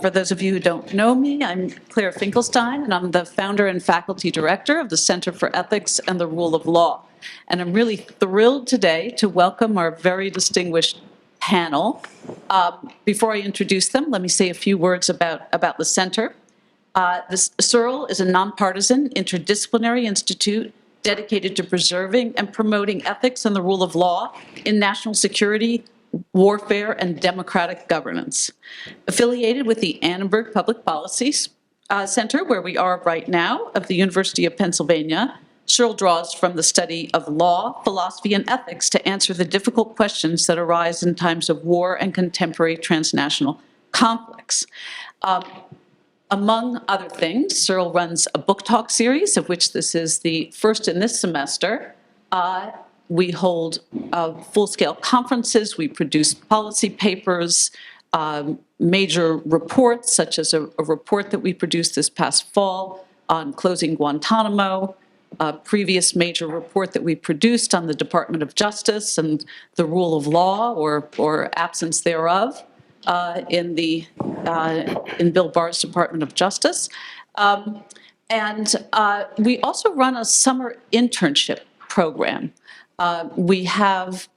For those of you who don't know me, I'm Claire Finkelstein, and I'm the founder and faculty director of the Center for Ethics and the Rule of Law. And I'm really thrilled today to welcome our very distinguished panel. Before I introduce them, let me say a few words about the center. This CERL is a nonpartisan, interdisciplinary institute dedicated to preserving and promoting ethics and the rule of law in national security, warfare, and democratic governance. Affiliated with the Annenberg Public Policy Center, where we are right now, of the University of Pennsylvania, CERL draws from the study of law, philosophy, and ethics to answer the difficult questions that arise in times of war and contemporary transnational conflicts. Among other things, CERL runs a book talk series, of which this is the first in this semester. We hold full-scale conferences, we produce policy papers, major reports, such as a report that we produced this past fall on closing Guantanamo, a previous major report that we produced on the Department of Justice and the rule of law or absence thereof in Bill Barr's Department of Justice. And we also run a summer internship program. We have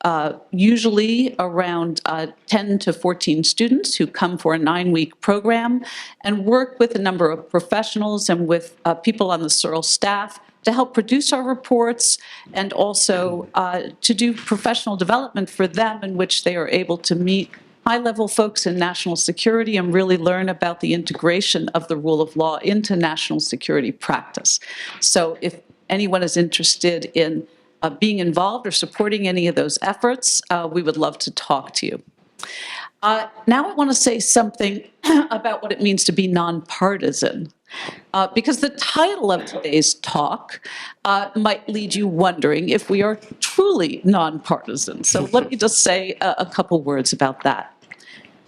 usually around 10 to 14 students who come for a 9-week program and work with a number of professionals and with people on the CERL staff to help produce our reports and also to do professional development for them, in which they are able to meet high-level folks in national security and really learn about the integration of the rule of law into national security practice. So if anyone is interested in being involved or supporting any of those efforts, we would love to talk to you. Now I want to say something about what it means to be nonpartisan, because the title of today's talk might lead you wondering if we are truly nonpartisan. So let me just say a couple words about that.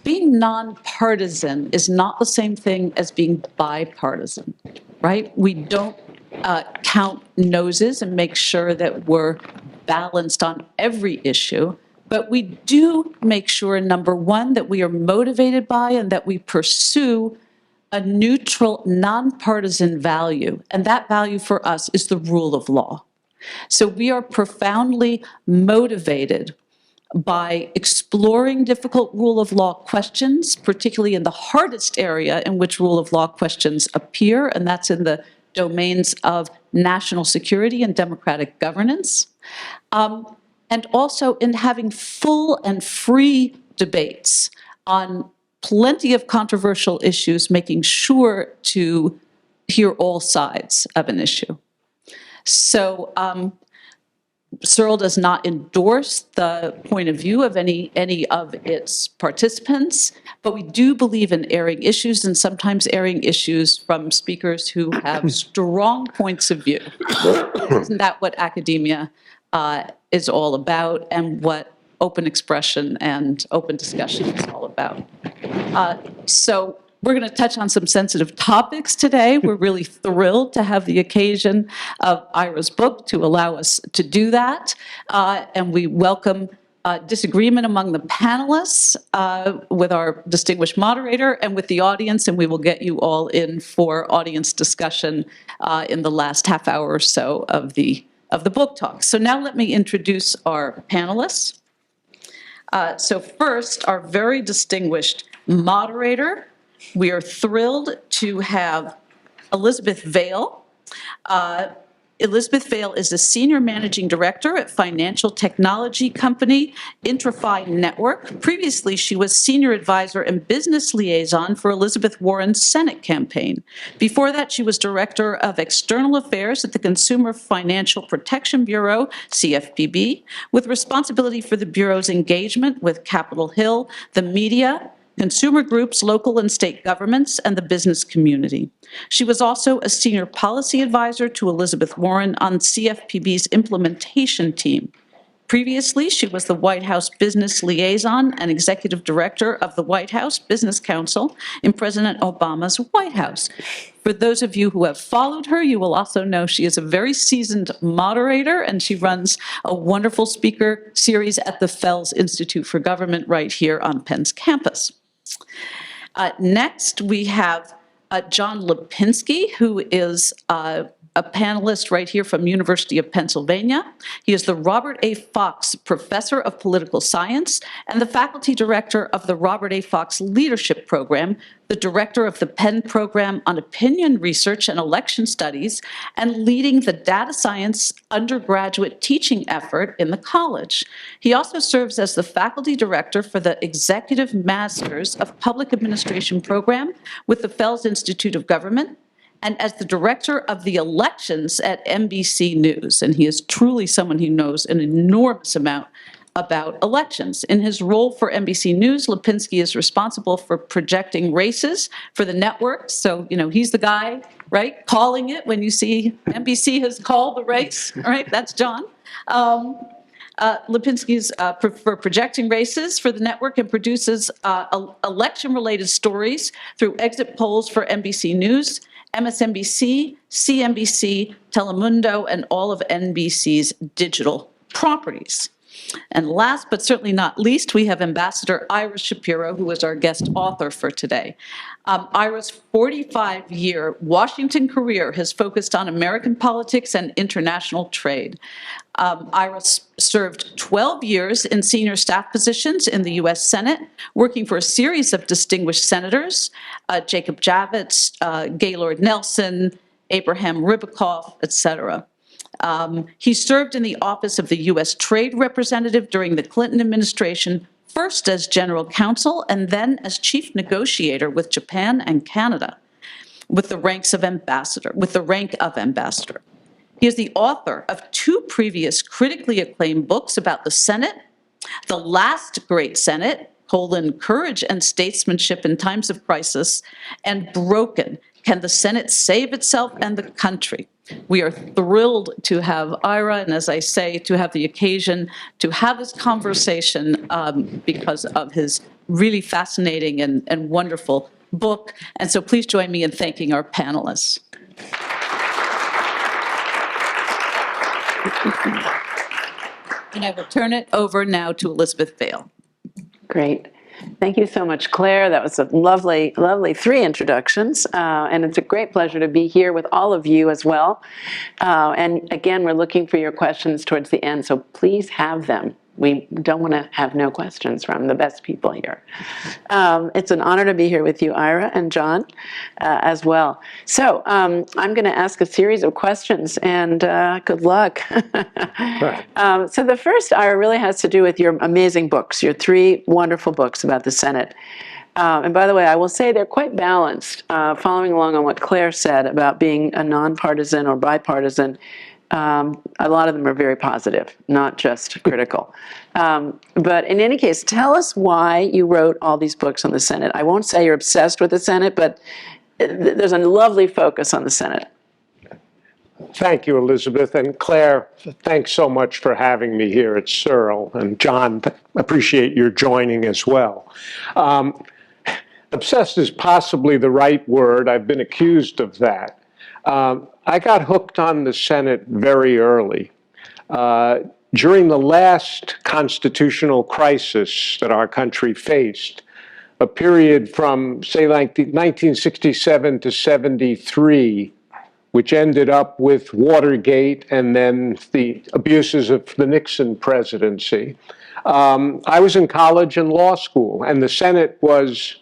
Being nonpartisan is not the same thing as being bipartisan, right? We don't count noses and make sure that we're balanced on every issue, but we do make sure, number one, that we are motivated by and that we pursue a neutral, nonpartisan value, and that value for us is the rule of law. So we are profoundly motivated by exploring difficult rule of law questions, particularly in the hardest area in which rule of law questions appear, and that's in the domains of national security and democratic governance, and also in having full and free debates on plenty of controversial issues, making sure to hear all sides of an issue. So CERL does not endorse the point of view of any of its participants, but we do believe in airing issues, and sometimes airing issues from speakers who have strong points of view. Isn't that what academia is all about, and what open expression and open discussion is all about? So we're going to touch on some sensitive topics today. We're really thrilled to have the occasion of Ira's book to allow us to do that. And we welcome disagreement among the panelists with our distinguished moderator and with the audience, and we will get you all in for audience discussion in the last half hour or so of the book talk. So now let me introduce our panelists. So first, our very distinguished moderator. We are thrilled to have Elizabeth Vale. Elizabeth Vale is the Senior Managing Director at financial technology company IntraFi Network. Previously, she was Senior Advisor and Business Liaison for Elizabeth Warren's Senate campaign. Before that, she was Director of External Affairs at the Consumer Financial Protection Bureau, CFPB, with responsibility for the Bureau's engagement with Capitol Hill, the media, consumer groups, local and state governments, and the business community. She was also a senior policy advisor to Elizabeth Warren on CFPB's implementation team. Previously, she was the White House Business Liaison and Executive Director of the White House Business Council in President Obama's White House. For those of you who have followed her, you will also know she is a very seasoned moderator, and she runs a wonderful speaker series at the Fels Institute for Government right here on Penn's campus. Next, we have John Lapinski, who is a panelist right here from University of Pennsylvania. He is the Robert A. Fox Professor of Political Science and the faculty director of the Robert A. Fox Leadership Program, the director of the Penn Program on Opinion Research and Election Studies, and leading the data science undergraduate teaching effort in the college. He also serves as the faculty director for the Executive Masters of Public Administration Program with the Fels Institute of Government, and as the director of the elections at NBC News. And he is truly someone who knows an enormous amount about elections. In his role for NBC News, Lapinski is responsible for projecting races for the network. So, he's the guy, right, calling it when you see NBC has called the race, all right? That's John. Lapinski's for projecting races for the network and produces election-related stories through exit polls for NBC News, MSNBC, CNBC, Telemundo, and all of NBC's digital properties. And last but certainly not least, we have Ambassador Ira Shapiro, who is our guest author for today. Ira's 45-year Washington career has focused on American politics and international trade. Ira served 12 years in senior staff positions in the U.S. Senate, working for a series of distinguished senators, Jacob Javits, Gaylord Nelson, Abraham Ribicoff, et cetera. He served in the office of the U.S. Trade Representative during the Clinton administration, first as general counsel and then as chief negotiator with Japan and Canada, with the rank of ambassador. He is the author of 2 previous critically acclaimed books about the Senate, The Last Great Senate, Courage and Statesmanship in Times of Crisis, and Broken, Can the Senate Save Itself and the Country? We are thrilled to have Ira, and as I say, to have the occasion to have this conversation because of his really fascinating and wonderful book. And so please join me in thanking our panelists. And I will turn it over now to Elizabeth Vale. Great. Thank you so much, Claire. That was a lovely, lovely 3 introductions. And it's a great pleasure to be here with all of you as well. And again, we're looking for your questions towards the end, so please have them. We don't want to have no questions from the best people here. It's an honor to be here with you, Ira and John, as well. So I'm going to ask a series of questions, and good luck. So the first, Ira, really has to do with your amazing books, your 3 wonderful books about the Senate. And by the way, I will say they're quite balanced, following along on what Claire said about being a nonpartisan or bipartisan. A lot of them are very positive, not just critical. But in any case, tell us why you wrote all these books on the Senate. I won't say you're obsessed with the Senate, but there's a lovely focus on the Senate. Thank you, Elizabeth. And Claire, thanks so much for having me here at CERL. And John, appreciate your joining as well. Obsessed is possibly the right word. I've been accused of that. I got hooked on the Senate very early. During the last constitutional crisis that our country faced, a period from, say, like 1967 to 73, which ended up with Watergate and then the abuses of the Nixon presidency, I was in college and law school, and the Senate was,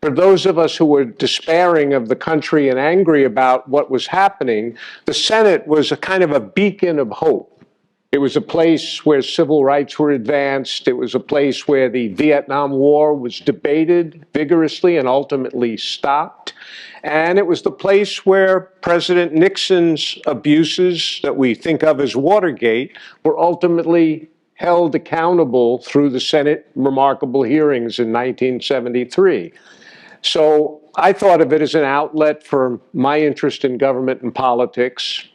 for those of us who were despairing of the country and angry about what was happening, the Senate was a kind of a beacon of hope. It was a place where civil rights were advanced. It was a place where the Vietnam War was debated vigorously and ultimately stopped. And it was the place where President Nixon's abuses that we think of as Watergate were ultimately held accountable through the Senate remarkable hearings in 1973. So I thought of it as an outlet for my interest in government and politics.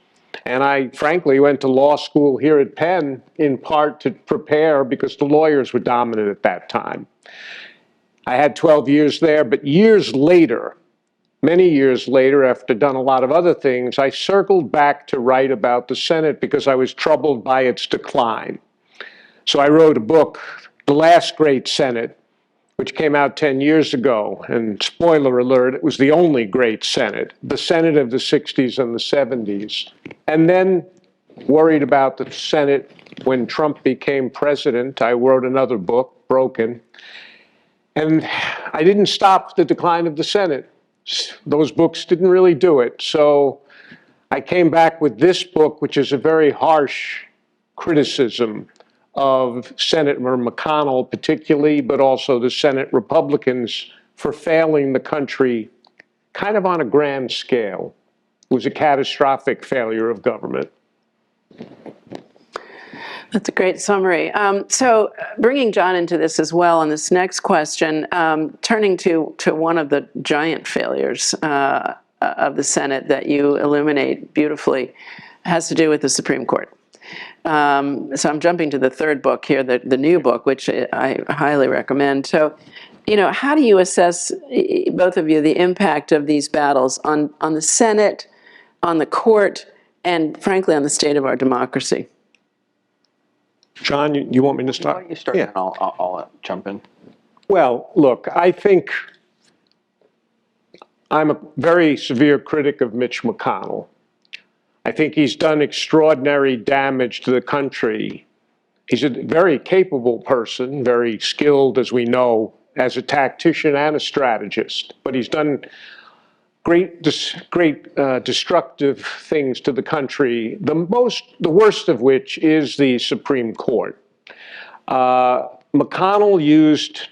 And I, frankly, went to law school here at Penn in part to prepare because the lawyers were dominant at that time. I had 12 years there, but years later, many years later, after done a lot of other things, I circled back to write about the Senate because I was troubled by its decline. So I wrote a book, The Last Great Senate, which came out 10 years ago. And spoiler alert, it was the only great Senate, the Senate of the 60s and the 70s. And then worried about the Senate when Trump became president, I wrote another book, Broken. And I didn't stop the decline of the Senate. Those books didn't really do it. So I came back with this book, which is a very harsh criticism of Senator McConnell particularly, but also the Senate Republicans for failing the country kind of on a grand scale. It was a catastrophic failure of government. That's a great summary. So bringing John into this as well on this next question, turning to one of the giant failures of the Senate that you illuminate beautifully, has to do with the Supreme Court. So I'm jumping to the third book here, the new book, which I highly recommend. So, how do you assess, both of you, the impact of these battles on the Senate, on the court, and frankly, on the state of our democracy? John, you want me to start? Why don't you start, and I'll jump in. Well, look, I think I'm a very severe critic of Mitch McConnell. I think he's done extraordinary damage to the country. He's a very capable person, very skilled, as we know, as a tactician and a strategist, but he's done great destructive things to the country, the worst of which is the Supreme Court. McConnell used,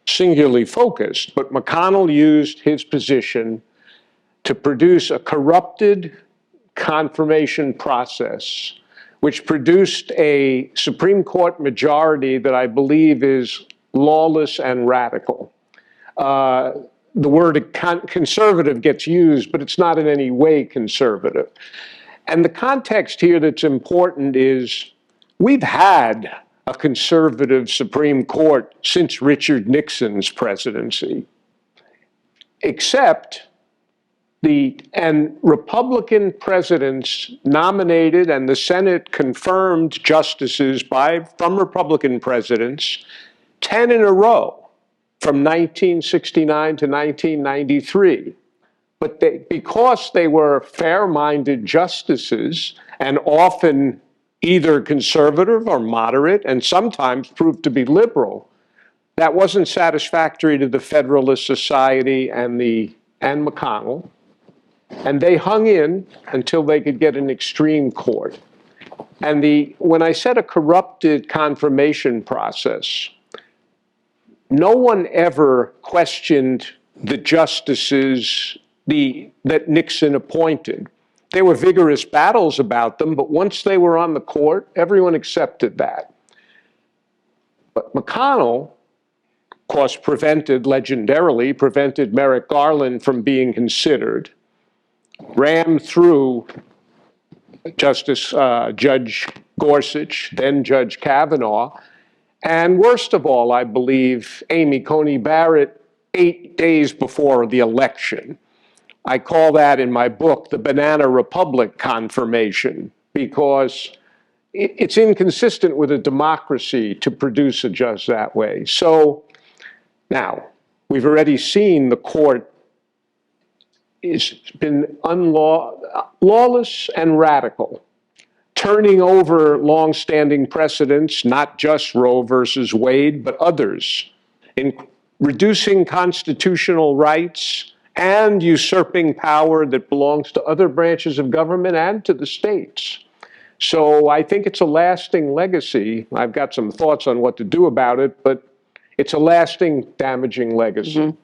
singularly focused, but McConnell used his position to produce a corrupted confirmation process, which produced a Supreme Court majority that I believe is lawless and radical. The word conservative gets used, but it's not in any way conservative. And the context here that's important is we've had a conservative Supreme Court since Richard Nixon's presidency, except Republican presidents nominated and the Senate confirmed justices from Republican presidents, 10 in a row, from 1969 to 1993. But because they were fair-minded justices and often either conservative or moderate and sometimes proved to be liberal, that wasn't satisfactory to the Federalist Society and McConnell. And they hung in until they could get an extreme court. And when I said a corrupted confirmation process, no one ever questioned the justices that Nixon appointed. There were vigorous battles about them, but once they were on the court, everyone accepted that. But McConnell, of course, legendarily prevented Merrick Garland from being considered, rammed through Judge Gorsuch, then Judge Kavanaugh, and worst of all, I believe, Amy Coney Barrett 8 days before the election. I call that in my book the Banana Republic confirmation, because it's inconsistent with a democracy to produce a judge that way. So now, we've already seen the court has been lawless and radical, turning over longstanding precedents, not just Roe versus Wade, but others, in reducing constitutional rights and usurping power that belongs to other branches of government and to the states. So I think it's a lasting legacy. I've got some thoughts on what to do about it, but it's a lasting, damaging legacy. Mm-hmm.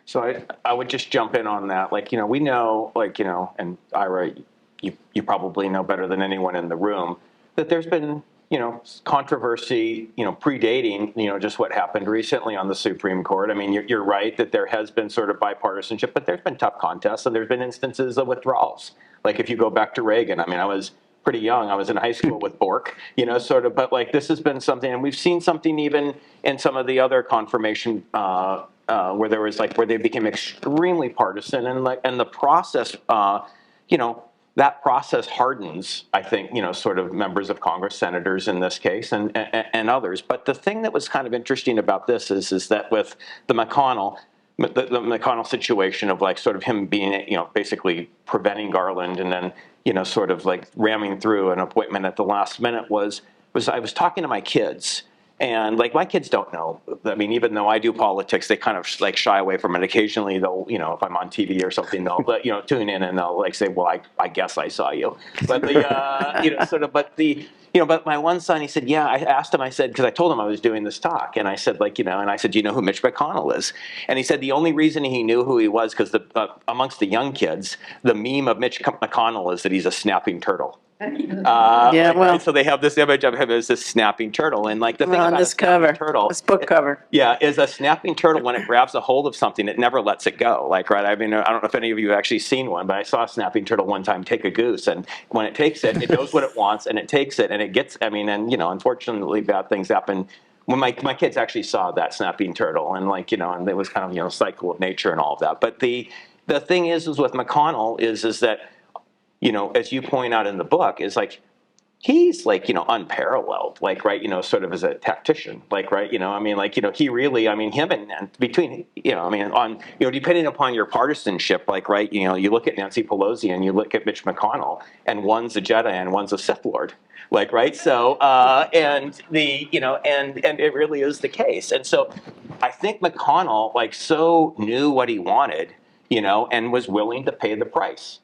So I would just jump in on that. We know, and Ira, you probably know better than anyone in the room, that there's been, controversy, predating, just what happened recently on the Supreme Court. I mean, you're right that there has been sort of bipartisanship, but there's been tough contests and there's been instances of withdrawals. Like if you go back to Reagan, I mean, I was pretty young. I was in high school with Bork, but this has been something, and we've seen something even in some of the other confirmation where there was where they became extremely partisan and the process, that process hardens, I think, sort of members of Congress, senators in this case, and others. But the thing that was kind of interesting about this is that with the McConnell situation of like sort of him being, basically preventing Garland and then, sort of like ramming through an appointment at the last minute was I was talking to my kids. And like my kids don't know. I mean, even though I do politics, they kind of like shy away from it. Occasionally, they'll, if I'm on TV or something, they'll, tune in and they'll like say, "Well, I guess I saw you." But but my one son, he said, "Yeah." I asked him. I said, because I told him I was doing this talk, and I said, "Do you know who Mitch McConnell is?" And he said the only reason he knew who he was because amongst the young kids, the meme of Mitch McConnell is that he's a snapping turtle. So they have this image of him as this snapping turtle, and like the thing about this cover, turtle, this book cover, is a snapping turtle when it grabs a hold of something, it never lets it go. Like, right? I mean, I don't know if any of you have actually seen one, but I saw a snapping turtle one time take a goose, and when it takes it, it knows what it wants, and it takes it, and it gets. I mean, and unfortunately, bad things happen. When my kids actually saw that snapping turtle, and and it was kind of cycle of nature and all of that. But the thing is with McConnell is that. As you point out in the book, is like he's like unparalleled, like right, sort of as a tactician, like right, I mean, like he really, I mean, him and between, I mean, on depending upon your partisanship, like right, you look at Nancy Pelosi and you look at Mitch McConnell, and one's a Jedi and one's a Sith Lord, like right, so and the and it really is the case, and so I think McConnell like so knew what he wanted, and was willing to pay the price.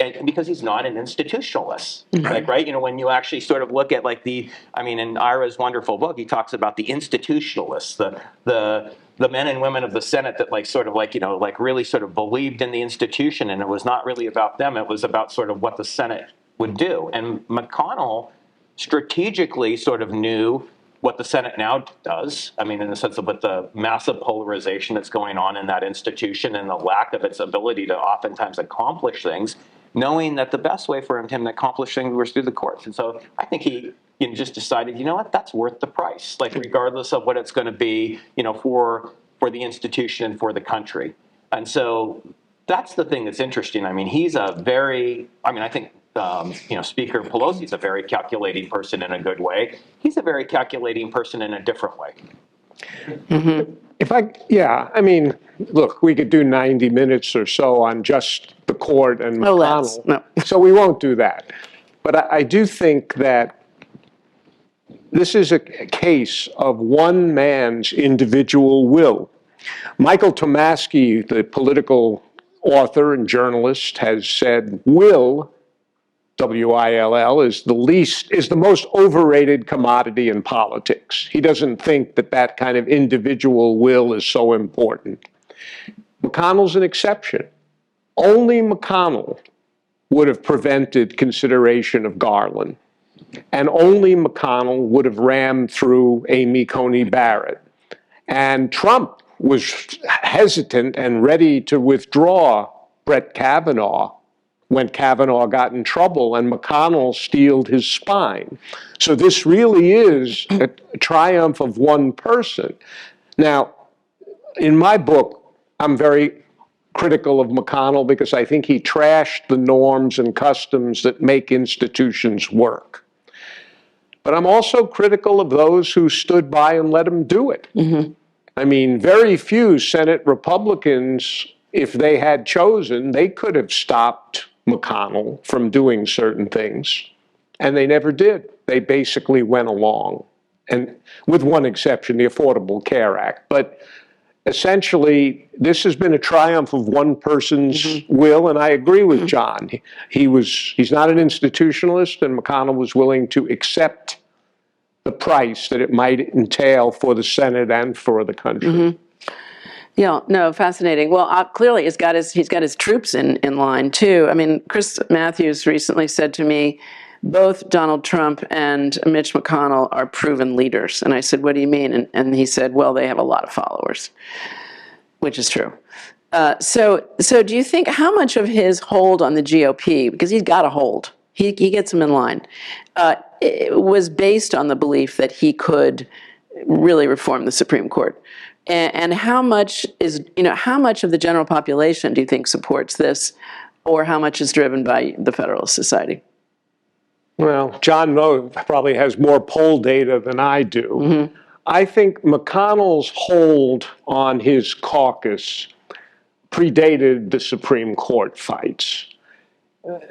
And because he's not an institutionalist, like right, when you actually sort of look at like in Ira's wonderful book, he talks about the institutionalists, the men and women of the Senate that like sort of like like really sort of believed in the institution, and it was not really about them; it was about sort of what the Senate would do. And McConnell strategically sort of knew what the Senate now does. I mean, in the sense of with the massive polarization that's going on in that institution and the lack of its ability to oftentimes accomplish things, knowing that the best way for him to accomplish things was through the courts. And so I think he just decided, what, that's worth the price, like regardless of what it's going to be, for the institution and for the country. And so that's the thing that's interesting. I mean, he's I think Speaker Pelosi is a very calculating person in a good way. He's a very calculating person in a different way. I mean, look, we could do 90 minutes or so on just the court and McConnell. No. So we won't do that. But I do think that this is a case of one man's individual will. Michael Tomasky, the political author and journalist, has said will, W-I-L-L, is the most overrated commodity in politics. He doesn't think that kind of individual will is so important. McConnell's an exception. Only McConnell would have prevented consideration of Garland, and only McConnell would have rammed through Amy Coney Barrett. And Trump was hesitant and ready to withdraw Brett Kavanaugh when Kavanaugh got in trouble, and McConnell steeled his spine. So this really is a triumph of one person. Now, in my book, I'm very critical of McConnell because I think he trashed the norms and customs that make institutions work. But I'm also critical of those who stood by and let him do it. I mean, very few Senate Republicans, if they had chosen, they could have stopped McConnell from doing certain things, and they never did. They basically went along, and with one exception, the Affordable Care Act. But essentially, this has been a triumph of one person's will, and I agree with John. He's not an institutionalist, and McConnell was willing to accept the price that it might entail for the Senate and for the country. Yeah, no, fascinating. Well, clearly he's got his troops in line too. I mean, Chris Matthews recently said to me, both Donald Trump and Mitch McConnell are proven leaders. And I said, what do you mean? And he said, well, they have a lot of followers, which is true. So do you think how much of his hold on the GOP, because he's got a hold, he gets them in line, it was based on the belief that he could really reform the Supreme Court? And how much of the general population do you think supports this? or how much is driven by the Federalist Society? Well, John probably has more poll data than I do. I think McConnell's hold on his caucus predated the Supreme Court fights.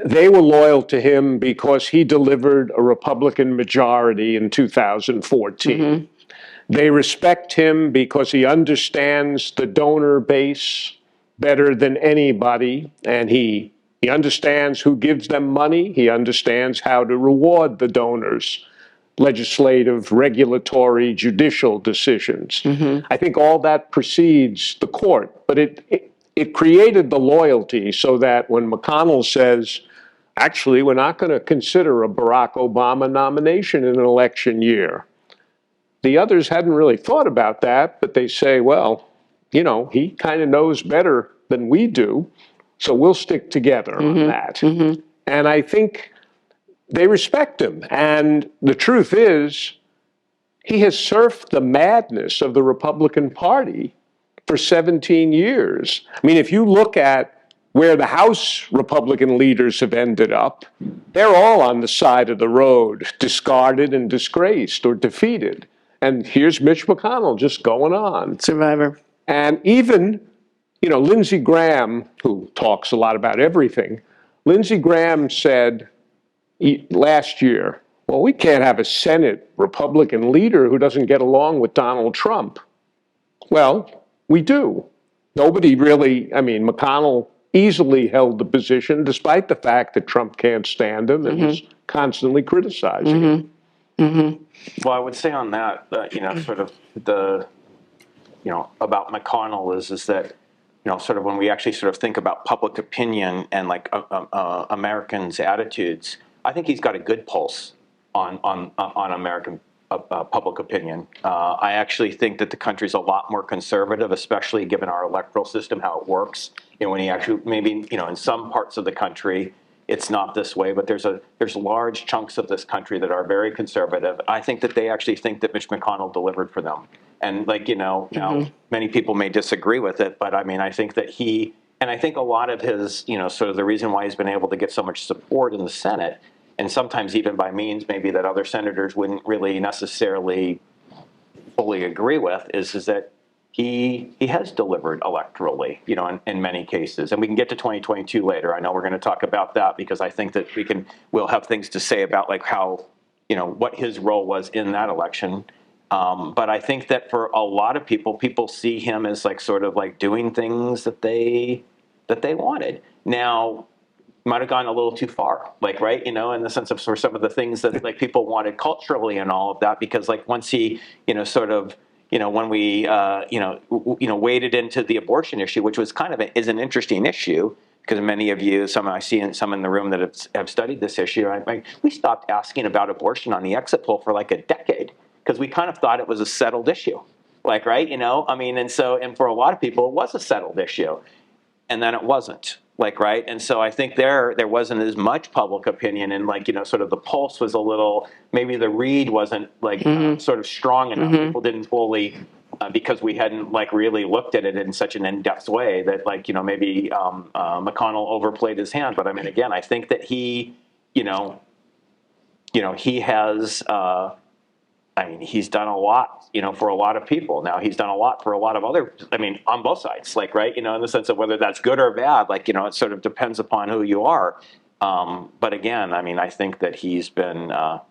They were loyal to him because he delivered a Republican majority in 2014. They respect him because he understands the donor base better than anybody, and he understands who gives them money. He understands how to reward the donors, legislative, regulatory, judicial decisions. I think all that precedes the court, but it created the loyalty so that when McConnell says, actually, we're not going to consider a Barack Obama nomination in an election year, the others hadn't really thought about that, but they say, well, you know, he kind of knows better than we do, so we'll stick together on that. And I think they respect him. And the truth is, he has surfed the madness of the Republican Party for 17 years. I mean, if you look at where the House Republican leaders have ended up, they're all on the side of the road, discarded and disgraced or defeated. And here's Mitch McConnell just going on. Survivor. And even, you know, Lindsey Graham, who talks a lot about everything, Lindsey Graham said last year, well, we can't have a Senate Republican leader who doesn't get along with Donald Trump. Well, we do. Nobody really, I mean, McConnell easily held the position despite the fact that Trump can't stand him and was constantly criticizing him. Well, I would say on that, you know, sort of the, you know, about McConnell is that, you know, sort of when we actually sort of think about public opinion and like Americans' attitudes, I think he's got a good pulse on American public opinion. I actually think that the country's a lot more conservative, especially given our electoral system, how it works. You know, when he actually, maybe, you know, in some parts of the country, it's not this way, but there's large chunks of this country that are very conservative. I think that they actually think that Mitch McConnell delivered for them. And like, you know, now many people may disagree with it, but I mean, I think that and I think a lot of his, you know, sort of the reason why he's been able to get so much support in the Senate, and sometimes even by means maybe that other senators wouldn't really necessarily fully agree with, is that he has delivered electorally, you know, in many cases. And we can get to 2022 later. I know we're going to talk about that because I think that we'll have things to say about like how, you know, what his role was in that election. But I think that for a lot of people see him as like sort of like doing things that they wanted. Now, might have gone a little too far, like, right, you know, in the sense of sort of some of the things that like people wanted culturally and all of that, because like once he, you know, sort of, you know, when we, waded into the abortion issue, which was kind of is an interesting issue, because many of you, I see some in the room that have studied this issue, we stopped asking about abortion on the exit poll for like a decade, because we kind of thought it was a settled issue, like, right, you know, I mean, and for a lot of people, it was a settled issue, and then it wasn't. Like, right. And so I think there wasn't as much public opinion, and like, you know, sort of the pulse was a little, maybe the read wasn't like sort of strong enough. People didn't fully, because we hadn't like really looked at it in such an in-depth way that like, you know, maybe McConnell overplayed his hand. But I mean, again, I think that he, he has, he's done a lot, you know, for a lot of people. Now he's done a lot for a lot of other, on both sides, like, right, you know, in the sense of whether that's good or bad, like, you know, it sort of depends upon who you are. But again, I mean, I think that he's been, I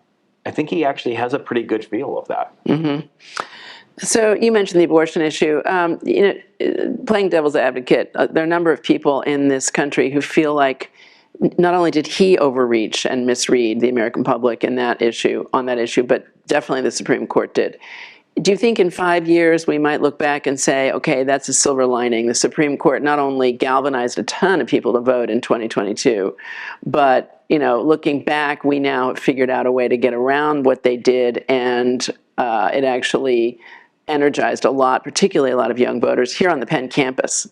think he actually has a pretty good feel of that. So you mentioned the abortion issue. Playing devil's advocate, there are a number of people in this country who feel like not only did he overreach and misread the American public on that issue, but definitely the Supreme Court did. Do you think in 5 years we might look back and say, okay, that's a silver lining. The Supreme Court not only galvanized a ton of people to vote in 2022, but, you know, looking back, we now have figured out a way to get around what they did, and it actually energized a lot, particularly a lot of young voters here on the Penn campus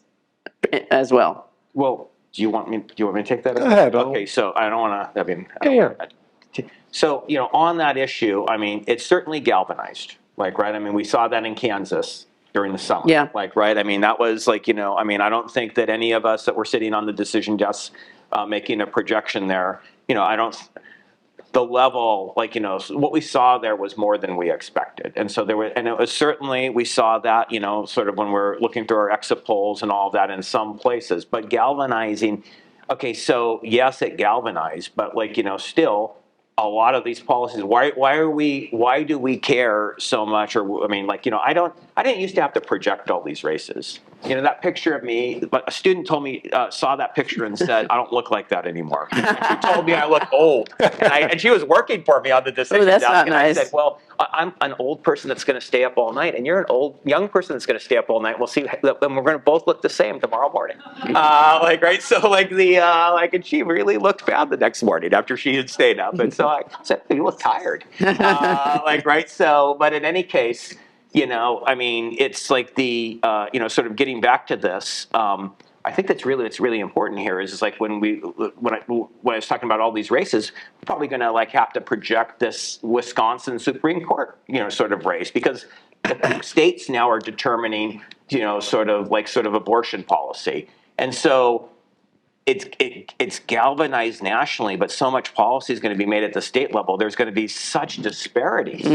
as well. Well, do you want me to take that? Go ahead. Okay, so I don't want to, Yeah. So, you know, on that issue, I mean, it's certainly galvanized, like, right? I mean, we saw that in Kansas during the summer, Yeah. like, right? I mean, that was like, you know, I mean, I don't think that any of us that were sitting on the decision desks making a projection there, I don't. The level, what we saw there was more than we expected. And so and it was certainly, we saw that, sort of when we're looking through our exit polls and all of that in some places, but galvanizing, okay, so yes, it galvanized, but still, a lot of these policies, why do we care so much? Or, I didn't used to have to project all these races. That picture of me, but a student told me, saw that picture and said, I don't look like that anymore. She told me I look old. And she was working for me on the decision that's desk. not And nice. I said, well, I'm an old person that's going to stay up all night, and you're an young person that's going to stay up all night. We'll see, and we're going to both look the same tomorrow morning. Right? So and she really looked bad the next morning after she had stayed up. And so I said, you look tired. Right? So, but in any case, it's like the, sort of getting back to this, I think that's really important here is like when I was talking about all these races, we're probably going to have to project this Wisconsin Supreme Court, sort of race, because the states now are determining, sort of abortion policy. And so it's galvanized nationally, but so much policy is going to be made at the state level. There's going to be such disparities,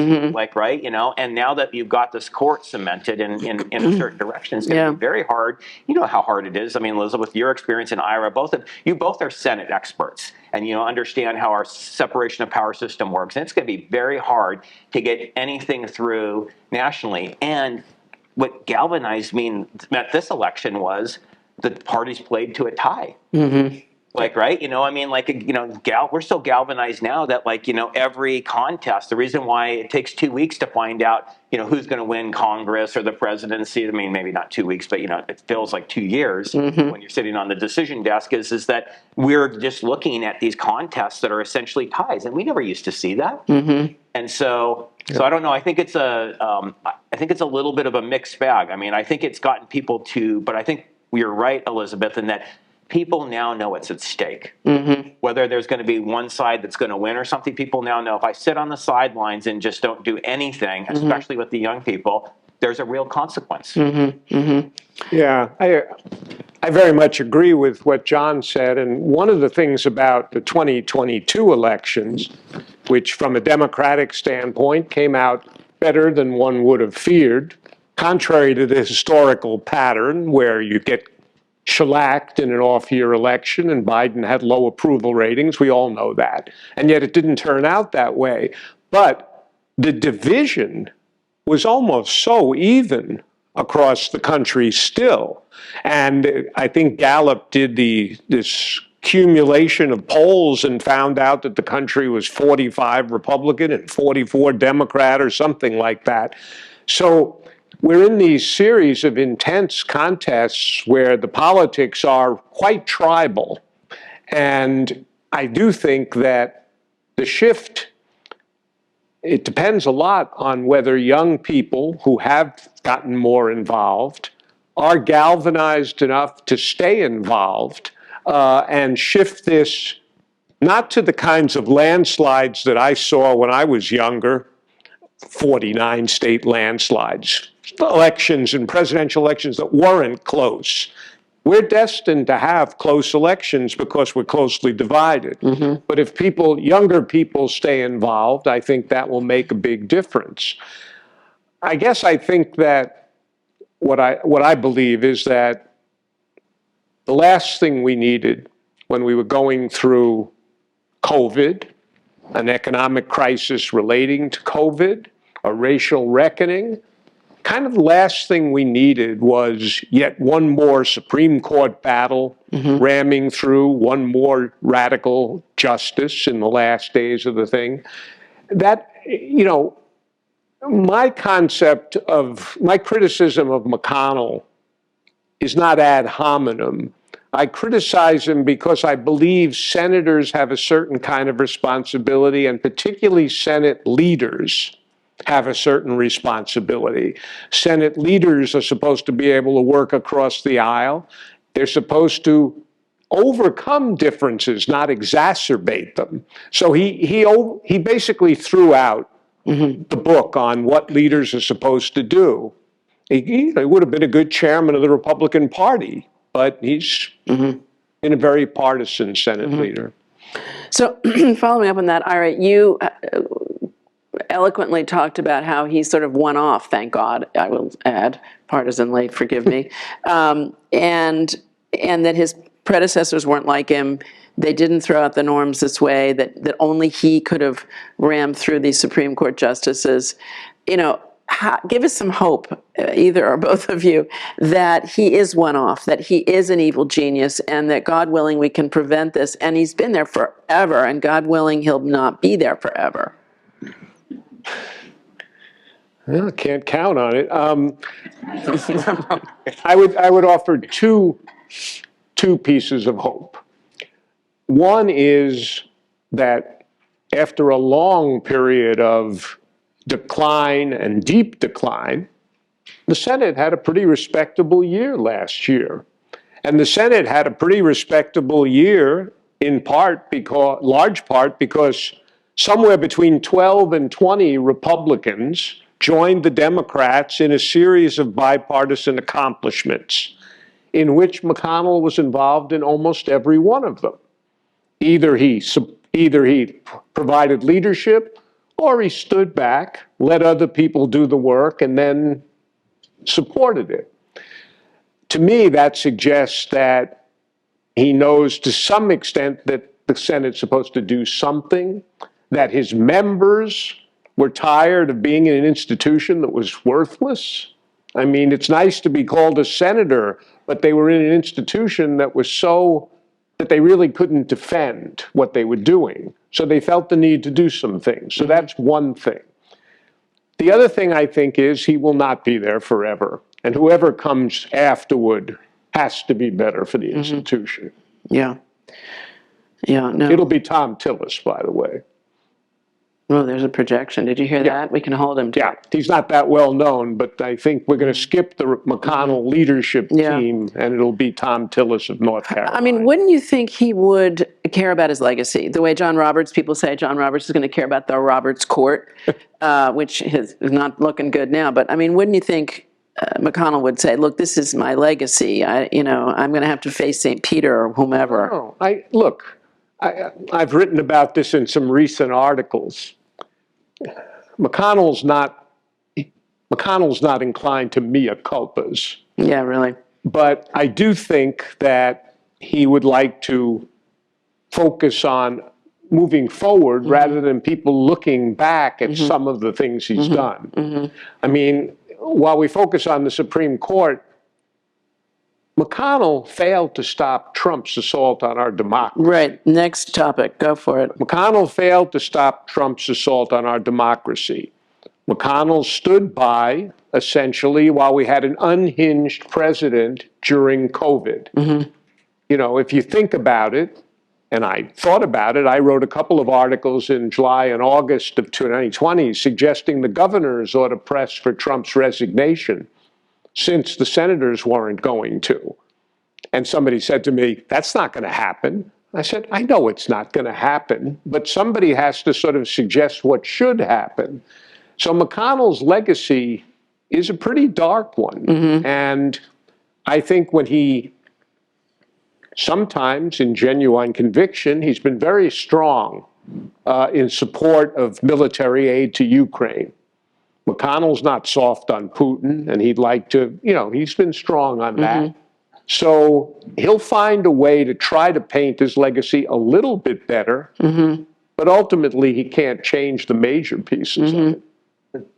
right? And now that you've got this court cemented in a certain direction, it's going to be very hard. You know how hard it is. I mean, Elizabeth, your experience in Ira, both are Senate experts, and understand how our separation of power system works. And it's going to be very hard to get anything through nationally. And what galvanized meant this election was the parties played to a tie. Right? We're so galvanized now that every contest, the reason why it takes 2 weeks to find out, who's going to win Congress or the presidency, I mean, maybe not 2 weeks, but, it feels like 2 years when you're sitting on the decision desk is that we're just looking at these contests that are essentially ties. And we never used to see that. And so I don't know. I think it's a little bit of a mixed bag. I mean, I think it's gotten people but I think you're right, Elizabeth, in that people now know what's at stake. Whether there's going to be one side that's going to win or something, people now know if I sit on the sidelines and just don't do anything, especially with the young people, there's a real consequence. Yeah, I very much agree with what John said. And one of the things about the 2022 elections, which from a Democratic standpoint came out better than one would have feared, contrary to the historical pattern where you get shellacked in an off-year election and Biden had low approval ratings, we all know that. And yet it didn't turn out that way. But the division was almost so even across the country still. And I think Gallup did this accumulation of polls and found out that the country was 45 Republican and 44 Democrat or something like that. So we're in these series of intense contests where the politics are quite tribal. And I do think that the shift, it depends a lot on whether young people who have gotten more involved are galvanized enough to stay involved and shift this not to the kinds of landslides that I saw when I was younger, 49 state landslides, elections and presidential elections that weren't close. We're destined to have close elections because we're closely divided. But if younger people stay involved, I think that will make a big difference. I guess I think that what I believe is that the last thing we needed when we were going through COVID, an economic crisis relating to COVID, a racial reckoning, kind of the last thing we needed was yet one more Supreme Court battle ramming through, one more radical justice in the last days of the thing. That, my criticism of McConnell is not ad hominem. I criticize him because I believe senators have a certain kind of responsibility, and particularly Senate leaders have a certain responsibility. Senate leaders are supposed to be able to work across the aisle. They're supposed to overcome differences, not exacerbate them. So he basically threw out the book on what leaders are supposed to do. He would have been a good chairman of the Republican Party, but he's in a very partisan Senate leader. So following up on that, Ira, you eloquently talked about how he sort of won off, thank God, I will add, partisanly, forgive me, and that his predecessors weren't like him. They didn't throw out the norms this way, that only he could have rammed through these Supreme Court justices. You know, give us some hope, either or both of you, that he is one off, that he is an evil genius, and that God willing we can prevent this. And he's been there forever, and God willing he'll not be there forever. Well, I can't count on it. I would offer two pieces of hope. One is that after a long period of decline and deep decline, the Senate had a pretty respectable year last year. And the Senate had a pretty respectable year large part because somewhere between 12 and 20 Republicans joined the Democrats in a series of bipartisan accomplishments in which McConnell was involved in almost every one of them. Either he provided leadership, or he stood back, let other people do the work, and then supported it. To me, that suggests that he knows to some extent that the Senate's supposed to do something, that his members were tired of being in an institution that was worthless. I mean, it's nice to be called a senator, but they were in an institution that was so that they really couldn't defend what they were doing. So they felt the need to do some things. So that's one thing. The other thing I think is he will not be there forever. And whoever comes afterward has to be better for the institution. Yeah. Yeah, no. It'll be Tom Tillis, by the way. Oh, there's a projection. Did you hear that? We can hold him to Yeah, he's not that well known, but I think we're going to skip the McConnell leadership team, and it'll be Tom Tillis of North Carolina. I mean, wouldn't you think he would care about his legacy? The way John Roberts, people say John Roberts is going to care about the Roberts Court, which is not looking good now. But I mean, wouldn't you think McConnell would say, look, this is my legacy. I'm going to have to face St. Peter or whomever. No, I've written about this in some recent articles. McConnell's not inclined to mea culpas. Yeah, really. But I do think that he would like to focus on moving forward rather than people looking back at some of the things he's done. I mean, while we focus on the Supreme Court, McConnell failed to stop Trump's assault on our democracy. Right. Next topic. Go for it. McConnell failed to stop Trump's assault on our democracy. McConnell stood by, essentially, while we had an unhinged president during COVID. You know, if you think about it, and I thought about it, I wrote a couple of articles in July and August of 2020 suggesting the governors ought to press for Trump's resignation, since the senators weren't going to. And somebody said to me, that's not going to happen. I said, I know it's not going to happen, but somebody has to sort of suggest what should happen. So McConnell's legacy is a pretty dark one. And I think when sometimes in genuine conviction, he's been very strong in support of military aid to Ukraine. McConnell's not soft on Putin, and he'd like to, he's been strong on that. So he'll find a way to try to paint his legacy a little bit better, but ultimately he can't change the major pieces of it.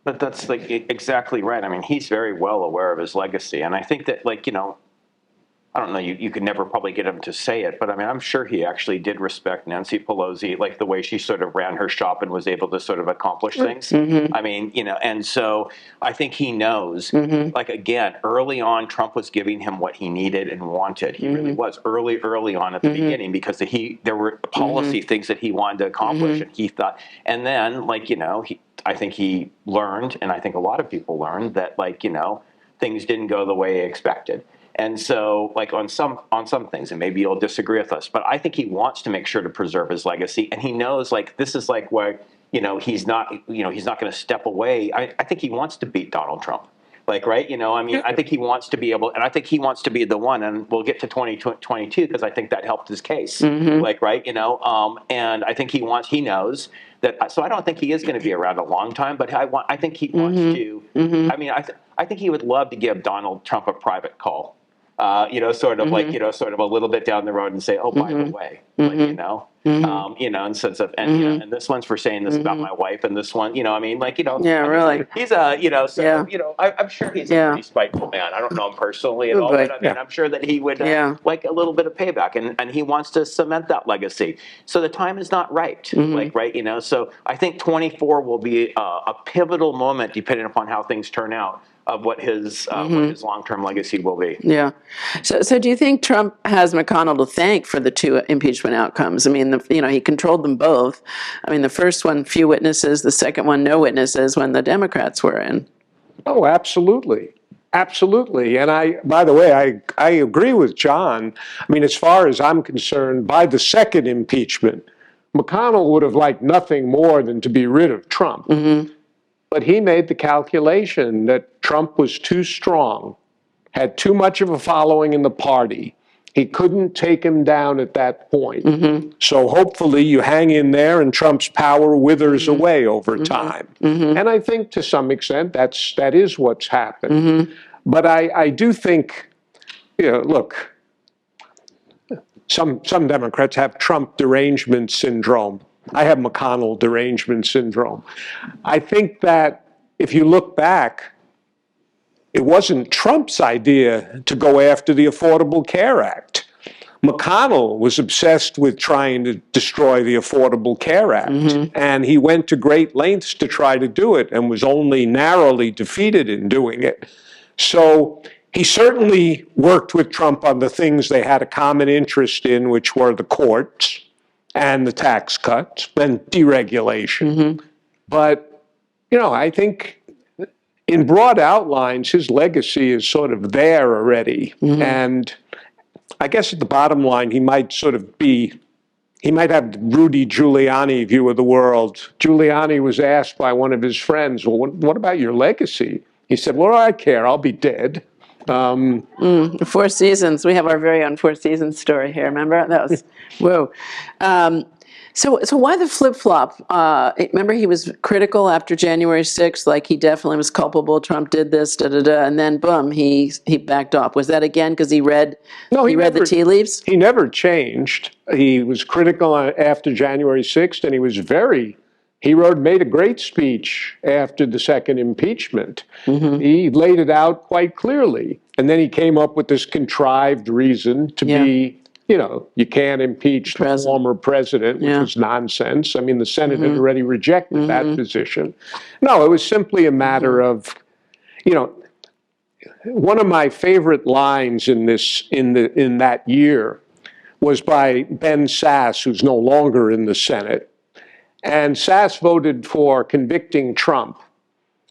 But that's exactly right. I mean, he's very well aware of his legacy. And I think that I don't know, you could never probably get him to say it, but I mean, I'm sure he actually did respect Nancy Pelosi, like the way she sort of ran her shop and was able to sort of accomplish things. I mean, and so I think he knows, again, early on, Trump was giving him what he needed and wanted. He really was early on at the beginning, because there were policy things that he wanted to accomplish, and he thought, and then I think he learned, and I think a lot of people learned that things didn't go the way he expected. And so, on some things, and maybe you'll disagree with us, but I think he wants to make sure to preserve his legacy, and he knows this is where he's not going to step away. I think he wants to beat Donald Trump, Like, right, you know, I mean, I think he wants to be able, and I think he wants to be the one, and we'll get to 2022 because I think that helped his case. Like, right, you know, and I think he knows that, so I don't think he is going to be around a long time, but I think he wants to, I mean, I think he would love to give Donald Trump a private call. You know, sort of like, you know, sort of a little bit down the road and say, oh, by the way, like, you know, in sense of, and, you know, and this one's for saying this about my wife, and this one, you know, I mean, like, you know, Yeah, really. he's a, you know, so, Yeah. you know, I'm sure he's a Yeah. pretty spiteful man. I don't know him personally at Oh, all, boy. but I mean, I'm sure that he would Yeah. like a little bit of payback, and he wants to cement that legacy. So the time is not right, like, right, you know, so I think 24 will be a pivotal moment, depending upon how things turn out, of what his long-term legacy will be. Yeah. So do you think Trump has McConnell to thank for the two impeachment outcomes? I mean, you know, he controlled them both. I mean, the first one, few witnesses, the second one, no witnesses when the Democrats were in. Oh, absolutely. Absolutely. And by the way, I agree with John. I mean, as far as I'm concerned, by the second impeachment, McConnell would have liked nothing more than to be rid of Trump. But he made the calculation that Trump was too strong, had too much of a following in the party. He couldn't take him down at that point. So hopefully you hang in there and Trump's power withers away over time. And I think to some extent that is what's happened. But I do think, you know, look, some Democrats have Trump derangement syndrome. I have McConnell derangement syndrome. I think that if you look back, it wasn't Trump's idea to go after the Affordable Care Act. McConnell was obsessed with trying to destroy the Affordable Care Act, and he went to great lengths to try to do it and was only narrowly defeated in doing it. So he certainly worked with Trump on the things they had a common interest in, which were the courts and the tax cuts and deregulation. But, you know, I think in broad outlines, his legacy is sort of there already. And I guess at the bottom line, he might have the Rudy Giuliani view of the world. Giuliani was asked by one of his friends, well, what about your legacy? He said, what do I care? I'll be dead. Four Seasons. We have our very own Four Seasons story here. Remember? That was, whoa. So why the flip-flop? Remember he was critical after January 6th, like he definitely was culpable, Trump did this, and then boom, he backed off. Was that again because he read the tea leaves? He never changed. He was critical after January 6th, and he made a great speech after the second impeachment. He laid it out quite clearly. And then he came up with this contrived reason to be, you know, you can't impeach the former president, which was nonsense. I mean, the Senate had already rejected that position. No, it was simply a matter of, you know, one of my favorite lines in that year was by Ben Sasse, who's no longer in the Senate. And Sasse voted for convicting Trump.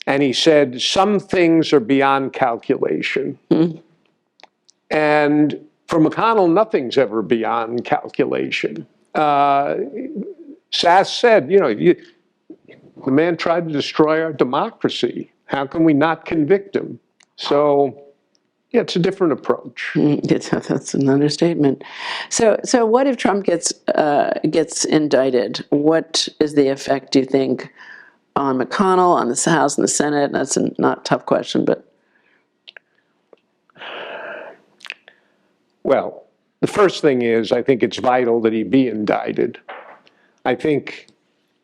And he said, some things are beyond calculation. And for McConnell, nothing's ever beyond calculation. Sasse said, you know, the man tried to destroy our democracy. How can we not convict him? So, yeah, it's a different approach. That's an understatement. So what if Trump gets indicted? What is the effect, do you think, on McConnell, on the House and the Senate? That's not a tough question, but. Well, the first thing is, I think it's vital that he be indicted. I think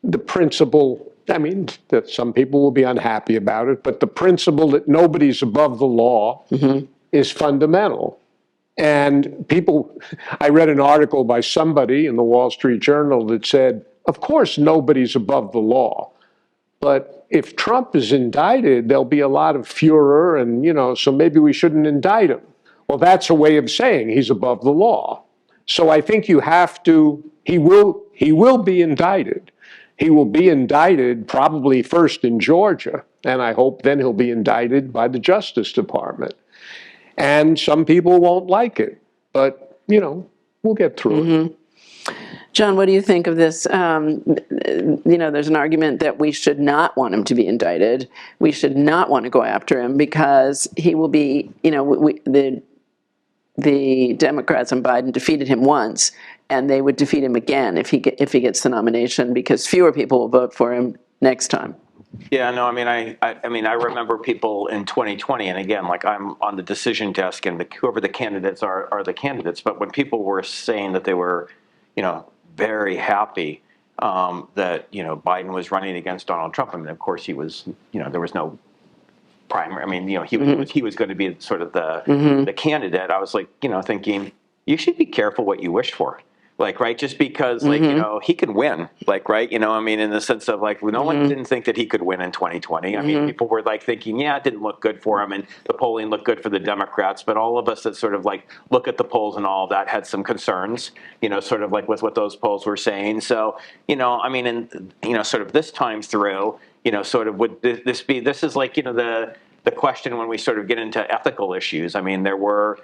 the principle, I mean, that some people will be unhappy about it, but the principle that nobody's above the law is fundamental. And I read an article by somebody in the Wall Street Journal that said, of course, nobody's above the law. But if Trump is indicted, there'll be a lot of furor and, you know, so maybe we shouldn't indict him. Well, that's a way of saying he's above the law. So I think he will be indicted. He will be indicted probably first in Georgia, and I hope then he'll be indicted by the Justice Department. And some people won't like it, but, you know, we'll get through it. John, what do you think of this? There's an argument that we should not want him to be indicted. We should not want to go after him because he will be, the Democrats and Biden defeated him once, and they would defeat him again if he gets the nomination because fewer people will vote for him next time. Yeah, no, I mean, I remember people in 2020, and again, like I'm on the decision desk, and whoever the candidates are the candidates. But when people were saying that they were, very happy that Biden was running against Donald Trump, I mean, of course he was, there was no primary. I mean, he was going to be sort of the candidate. I was like, thinking you should be careful what you wish for. Like, right, just because, like, he could win, like, right, I mean, in the sense of, like, no one didn't think that he could win in 2020. I mean, people were, like, thinking, yeah, it didn't look good for him, and the polling looked good for the Democrats, but all of us that sort of, like, look at the polls and all of that had some concerns, sort of, like, with what those polls were saying. So, I mean, and, sort of this time through, sort of would this is, like, the question when we sort of get into ethical issues. I mean, there were...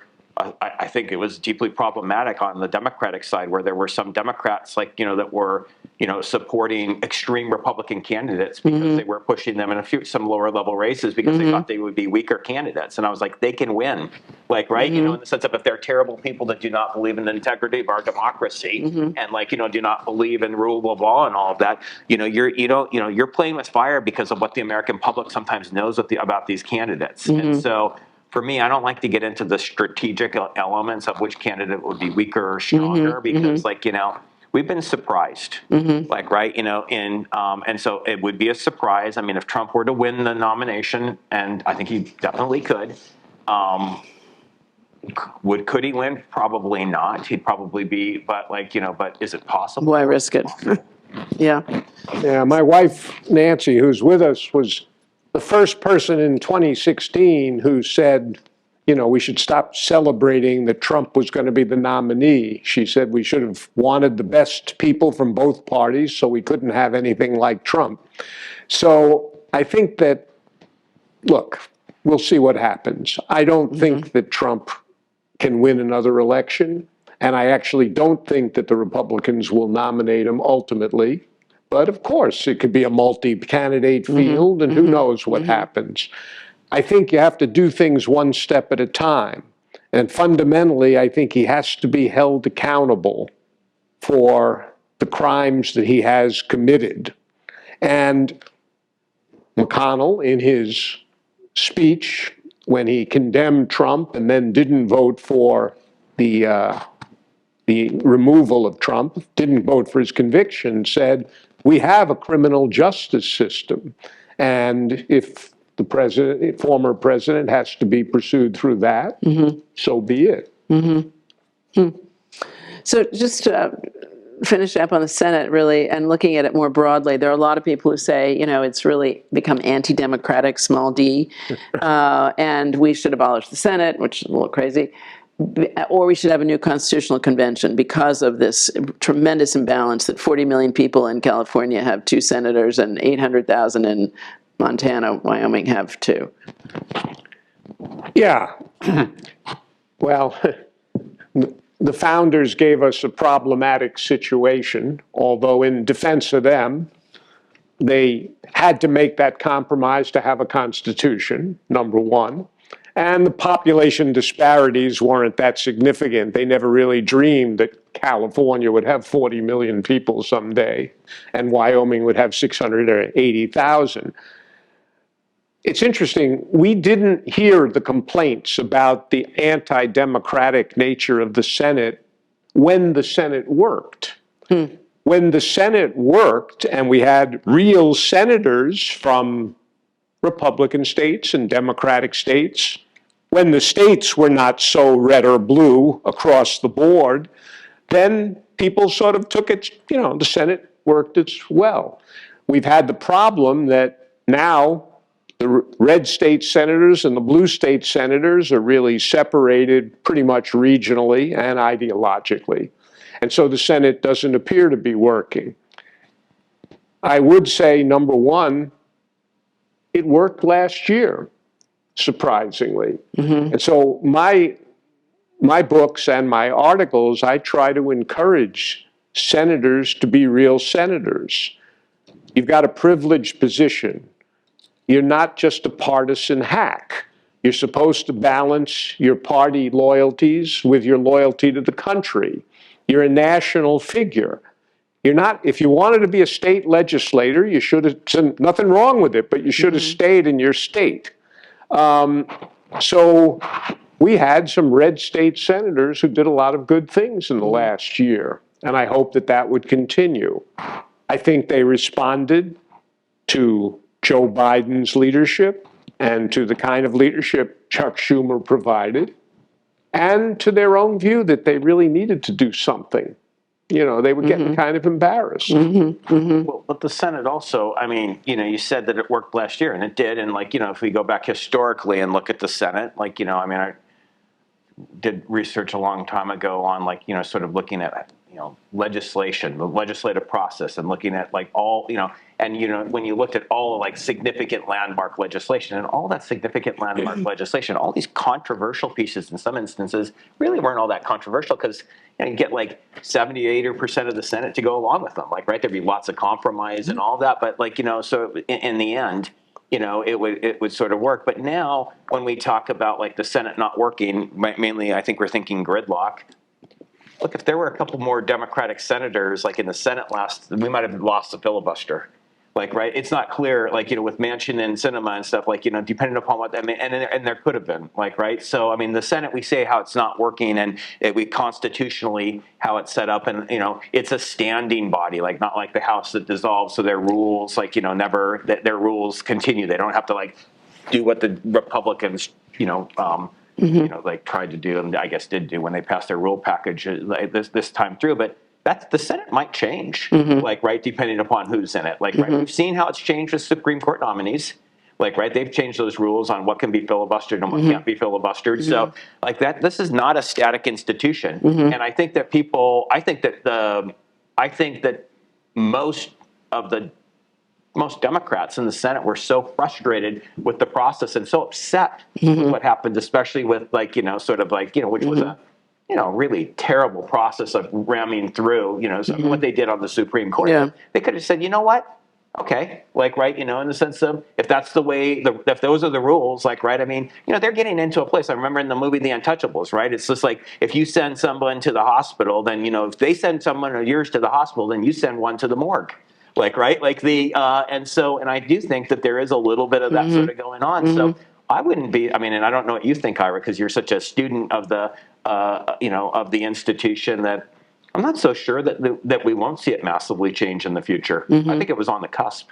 I think it was deeply problematic on the Democratic side where there were some Democrats that were, supporting extreme Republican candidates because they were pushing them in some lower level races because they thought they would be weaker candidates. And I was like, they can win, like, right? In the sense of if they're terrible people that do not believe in the integrity of our democracy and do not believe in rule of law and all of that, you're playing with fire because of what the American public sometimes knows about these candidates. And so, for me, I don't like to get into the strategic elements of which candidate would be weaker or stronger because, we've been surprised, like, right, and so it would be a surprise. I mean, if Trump were to win the nomination, and I think he definitely could, could he win? Probably not. He'd probably be, but but is it possible? Why risk it? Yeah. Yeah, my wife, Nancy, who's with us, was the first person in 2016 who said, we should stop celebrating that Trump was going to be the nominee. She said we should have wanted the best people from both parties, so we couldn't have anything like Trump. So I think that, look, we'll see what happens. I don't think that Trump can win another election, and I actually don't think that the Republicans will nominate him ultimately. But of course, it could be a multi-candidate field, and who knows what happens. I think you have to do things one step at a time. And fundamentally, I think he has to be held accountable for the crimes that he has committed. And McConnell, in his speech, when he condemned Trump and then didn't vote for the removal of Trump, didn't vote for his conviction, said, we have a criminal justice system. And if the former president has to be pursued through that, so be it. So just to finish up on the Senate, really, and looking at it more broadly, there are a lot of people who say, it's really become anti-democratic, small d, and we should abolish the Senate, which is a little crazy. Or we should have a new constitutional convention because of this tremendous imbalance that 40 million people in California have 2 senators and 800,000 in Montana, Wyoming have 2. Yeah. Well, the founders gave us a problematic situation, although in defense of them, they had to make that compromise to have a constitution, number one. And the population disparities weren't that significant. They never really dreamed that California would have 40 million people someday, and Wyoming would have 680,000. It's interesting, we didn't hear the complaints about the anti-democratic nature of the Senate when the Senate worked. When the Senate worked and we had real senators from Republican states and Democratic states, when the states were not so red or blue across the board, then people sort of took it, the Senate worked as well. We've had the problem that now the red state senators and the blue state senators are really separated pretty much regionally and ideologically. And so the Senate doesn't appear to be working. I would say, number one, it worked last year, surprisingly. And so my books and my articles, I try to encourage senators to be real senators. You've got a privileged position. You're not just a partisan hack. You're supposed to balance your party loyalties with your loyalty to the country. You're a national figure. You're not, if you wanted to be a state legislator, you should have, nothing wrong with it, but you should have stayed in your state. So we had some red state senators who did a lot of good things in the last year, and I hope that that would continue. I think they responded to Joe Biden's leadership and to the kind of leadership Chuck Schumer provided, and to their own view that they really needed to do something. You know, they were getting kind of embarrassed. Well, but the Senate also, I mean, you know, you said that it worked last year, and it did. And, like, you know, if we go back historically and look at the Senate, like, you know, I mean, I did research a long time ago on, like, you know, sort of looking at, you know, legislation, the legislative process, and looking at, like, all, you know, and, you know, when you looked at all, like, significant landmark legislation, and all that significant landmark legislation, all these controversial pieces in some instances really weren't all that controversial, because, you know, you get like 70 to 80% of the Senate to go along with them. Like, right, there'd be lots of compromise and all that, but, like, you know, so in the end, you know, it would sort of work. But now, when we talk about, like, the Senate not working, mainly I think we're thinking gridlock. Look, if there were a couple more Democratic senators, like in the Senate we might have lost the filibuster. Like, right, it's not clear, like, you know, with Manchin and Sinema and stuff, like, you know, depending upon what, I mean, and there could have been, like, right. So, I mean, the Senate, we say how it's not working, and we constitutionally how it's set up, and, you know, it's a standing body, like, not like the House that dissolves. So their rules, like, you know, never, their rules continue. They don't have to, like, do what the Republicans, you know, you know, like, tried to do, and I guess did do when they passed their rule package this time through. But the Senate might change, like, right, depending upon who's in it. Like, right, we've seen how it's changed with Supreme Court nominees. Like, right, they've changed those rules on what can be filibustered and what can't be filibustered. So, like, that, this is not a static institution. And I think that most Democrats in the Senate were so frustrated with the process and so upset with what happened, especially with, like, you know, sort of, like, you know, which was a, you know, really terrible process of ramming through, you know, what they did on the Supreme Court. Yeah. They could have said, you know what? Okay, like, right, you know, in the sense of, if that's the way, if those are the rules, like, right, I mean, you know, they're getting into a place. I remember in the movie The Untouchables, right? It's just like, if you send someone to the hospital, then, you know, if they send someone of yours to the hospital, then you send one to the morgue. Like, right, like and I do think that there is a little bit of that sort of going on. So I wouldn't be, I mean, and I don't know what you think, Ira, because you're such a student of the, you know, of the institution, that I'm not so sure that we won't see it massively change in the future. I think it was on the cusp.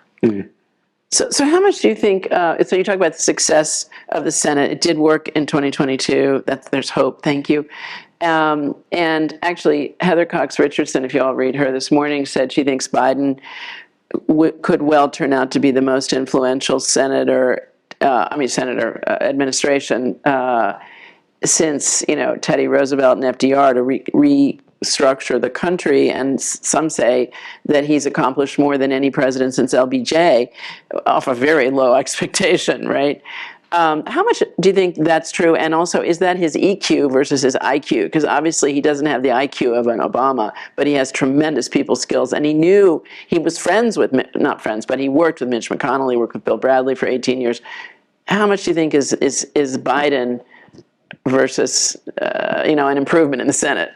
So how much do you think, so you talk about the success of the Senate, it did work in 2022, there's hope, thank you. And actually, Heather Cox Richardson, if you all read her this morning, said she thinks Biden could well turn out to be the most influential senator administration since, you know, Teddy Roosevelt and FDR to restructure the country. And some say that he's accomplished more than any president since LBJ, off a very low expectation, right? How much do you think that's true? And also, is that his EQ versus his IQ? Because obviously he doesn't have the IQ of an Obama, but he has tremendous people skills. And he knew, he was friends with, not friends, but he worked with Mitch McConnell, he worked with Bill Bradley for 18 years. How much do you think is Biden versus, you know, an improvement in the Senate?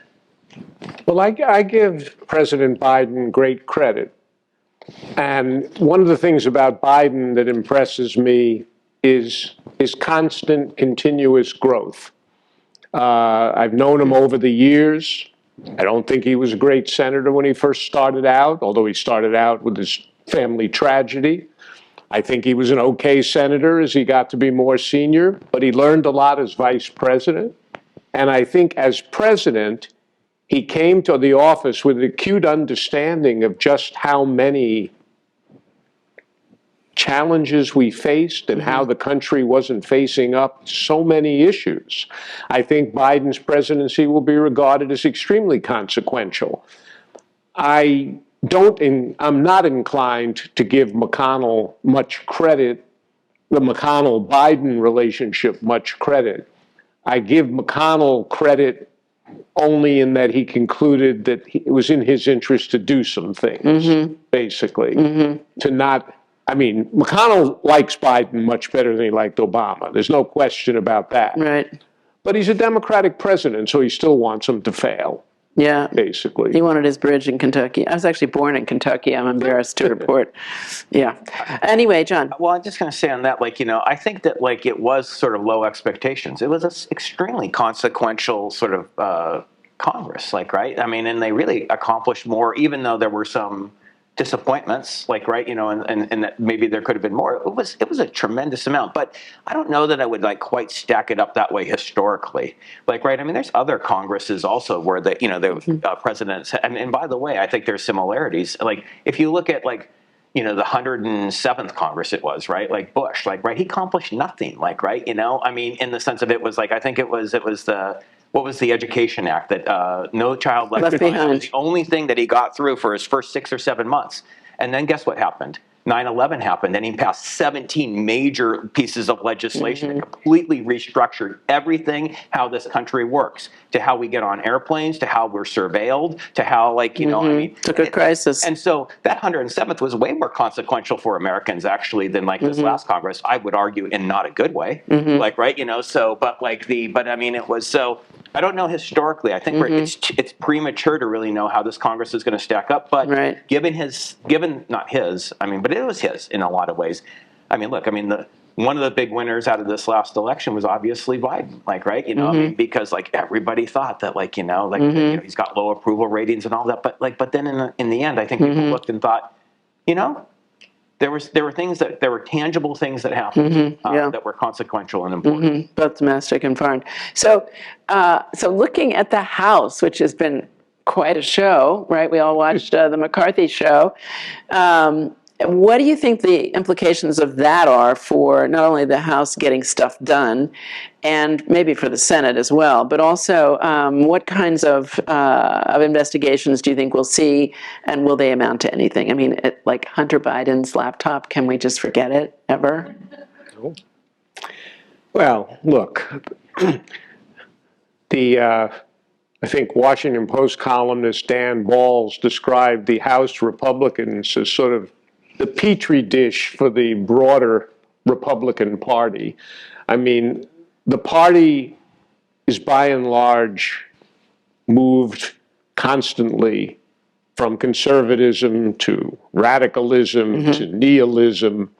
Well, I give President Biden great credit. And one of the things about Biden that impresses me is his constant, continuous growth. I've known him over the years. I don't think he was a great senator when he first started out, although he started out with his family tragedy. I think he was an okay senator as he got to be more senior, but he learned a lot as vice president. And I think as president, he came to the office with an acute understanding of just how many challenges we faced and how the country wasn't facing up so many issues. I think Biden's presidency will be regarded as extremely consequential. I'm not inclined to give McConnell much credit, the McConnell-Biden relationship much credit. I give McConnell credit only in that he concluded that it was in his interest to do some things, basically, to not. I mean, McConnell likes Biden much better than he liked Obama. There's no question about that. Right. But he's a Democratic president, so he still wants him to fail. Yeah. Basically. He wanted his bridge in Kentucky. I was actually born in Kentucky. I'm embarrassed to report. Yeah. Anyway, John. Well, I'm just going to say on that, I think that, it was sort of low expectations. It was an extremely consequential sort of Congress, right? I mean, and they really accomplished more, even though there were some disappointments, right, and that maybe there could have been more. It was a tremendous amount, but I don't know that I would quite stack it up that way historically. Right? I mean, there's other Congresses also where the presidents, and by the way, I think there's similarities. If you look at the 107th Congress, it was right, Bush, right, he accomplished nothing, right, I mean, in the sense of it was I think it was the. What was the Education Act that No Child Left Behind? It was the only thing that he got through for his first 6 or 7 months. And then guess what happened? 9/11 happened, and he passed 17 major pieces of legislation that completely restructured everything, how this country works, to how we get on airplanes, to how we're surveilled, to how, I mean. Took a crisis. And so that 107th was way more consequential for Americans, actually, than this last Congress, I would argue, in not a good way. Right, so, but I mean, it was so. I don't know historically. I think it's premature to really know how this Congress is going to stack up. But given not his, I mean, but it was his in a lot of ways. I mean, look, I mean, one of the big winners out of this last election was obviously Biden, right? I mean, because everybody thought that, he's got low approval ratings and all that. But then in the end, I think people looked and thought, there were tangible things that happened that were consequential and important. Both domestic and foreign. So looking at the House, which has been quite a show, right? We all watched the McCarthy show. What do you think the implications of that are for not only the House getting stuff done, and maybe for the Senate as well, but also what kinds of investigations do you think we'll see, and will they amount to anything? I mean, like Hunter Biden's laptop, can we just forget it ever? Well, look, I think Washington Post columnist Dan Balls described the House Republicans as sort of the petri dish for the broader Republican Party. I mean, the party is by and large moved constantly from conservatism to radicalism to nihilism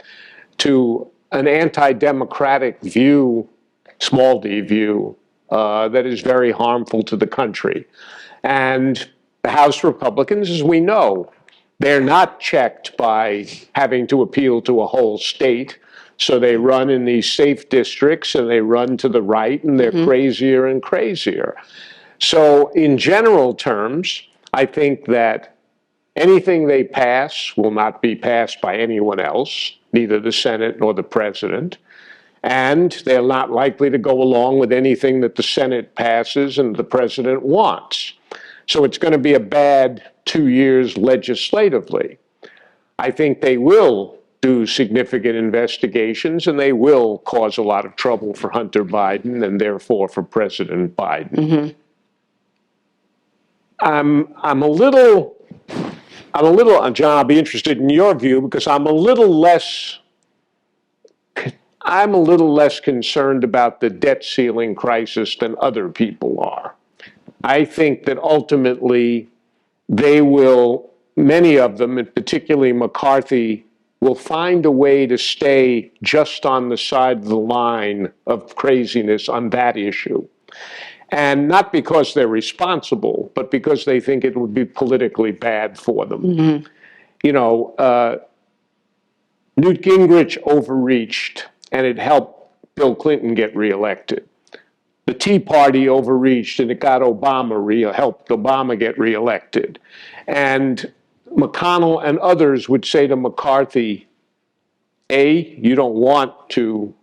to an anti-democratic view, small d view, that is very harmful to the country. And the House Republicans, as we know, they're not checked by having to appeal to a whole state. So they run in these safe districts and they run to the right, and they're crazier and crazier. So in general terms, I think that anything they pass will not be passed by anyone else, neither the Senate nor the president. And they're not likely to go along with anything that the Senate passes and the president wants. So it's going to be a bad 2 years legislatively. I think they will do significant investigations, and they will cause a lot of trouble for Hunter Biden and therefore for President Biden. I'm a little, John, I'll be interested in your view, because I'm a little less concerned about the debt ceiling crisis than other people are. I think that ultimately they will, many of them, and particularly McCarthy, will find a way to stay just on the side of the line of craziness on that issue. And not because they're responsible, but because they think it would be politically bad for them. You know, Newt Gingrich overreached, and it helped Bill Clinton get reelected. The Tea Party overreached, and it got helped Obama get reelected. And McConnell and others would say to McCarthy, A, you want to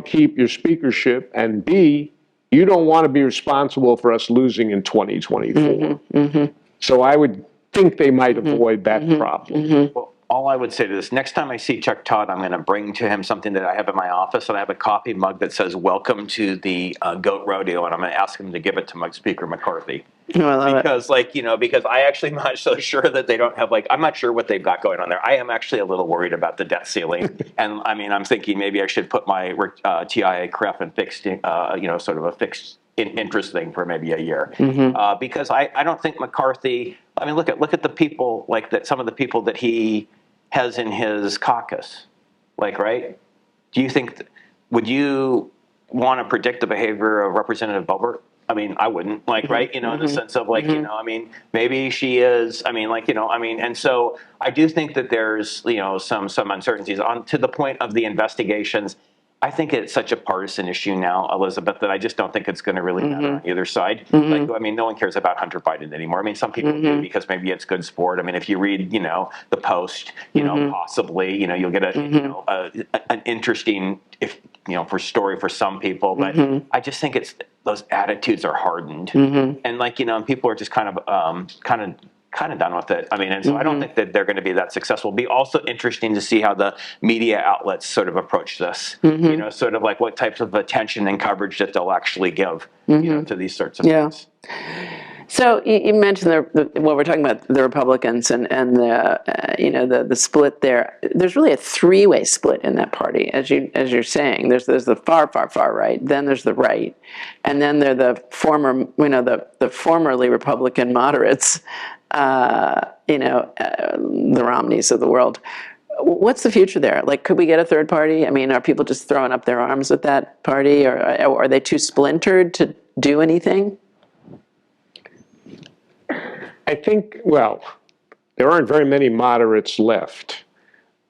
keep your speakership, and B, you don't want to be responsible for us losing in 2024. So I would think they might avoid that problem. Well, all all I would say to this, next time I see Chuck Todd, I'm going to bring to him something that I have in my office, and I have a coffee mug that says, "Welcome to the Goat Rodeo," and I'm going to ask him to give it to Speaker McCarthy. Oh, I love Because, because I actually am not so sure that they don't have, I'm not sure what they've got going on there. I am actually a little worried about the debt ceiling. And, I'm thinking maybe I should put my TIA CREF and fixed, sort of a fixed interest thing for maybe a year. Because I don't think McCarthy, look at the people, some of the people that he has in his caucus, right? Do you think, would you want to predict the behavior of Representative Boebert? I wouldn't, right, in the sense of, maybe she is, and so I do think that there's, some uncertainties to the point of the investigations. I think it's such a partisan issue now, Elizabeth, that I just don't think it's going to really matter on either side. No one cares about Hunter Biden anymore. Some people do because maybe it's good sport. If you read, the Post, possibly, you'll get an interesting, for story for some people. But I just think those attitudes are hardened, and people are just kind of done with it. And so I don't think that they're going to be that successful. It'll be also interesting to see how the media outlets sort of approach this, sort of what types of attention and coverage that they'll actually give, to these sorts of things. So you mentioned we're talking about the Republicans and the split there. There's really a three-way split in that party, as you're saying. There's the far right, then there's the right, and then there are the the formerly Republican moderates, the Romneys of the world. What's the future there? Could we get a third party? Are people just throwing up their arms with that party, or are they too splintered to do anything? I think, there aren't very many moderates left.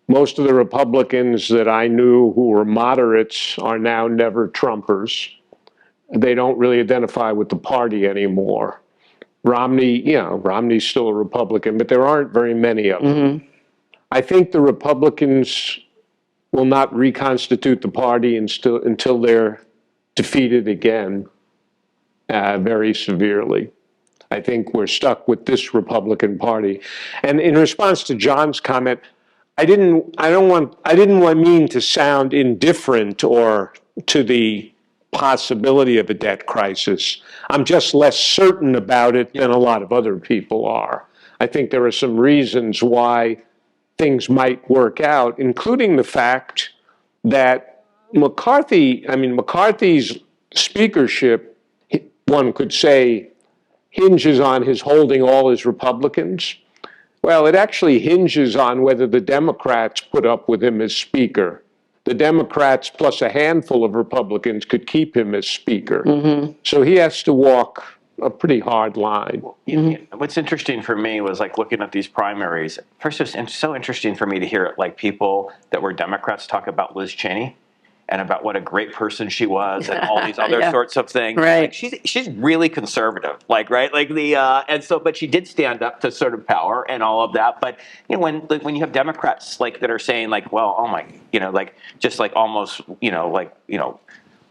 Most of the Republicans that I knew who were moderates are now never Trumpers. They don't really identify with the party anymore. Romney's still a Republican, but there aren't very many of them. I think the Republicans will not reconstitute the party until they're defeated again very severely. I think we're stuck with this Republican Party. And in response to John's comment, I didn't mean to sound indifferent or to the possibility of a debt crisis. I'm just less certain about it than a lot of other people are. I think there are some reasons why things might work out, including the fact that McCarthy's speakership, one could say, hinges on his holding all his Republicans. Well, it actually hinges on whether the Democrats put up with him as Speaker. The Democrats plus a handful of Republicans could keep him as Speaker. So he has to walk a pretty hard line. What's interesting for me was looking at these primaries. First, it's so interesting for me to hear people that were Democrats talk about Liz Cheney and about what a great person she was and all these other sorts of things. Right. She's really conservative, right? But she did stand up to sort of power and all of that. But when you have Democrats that are saying well, oh my, almost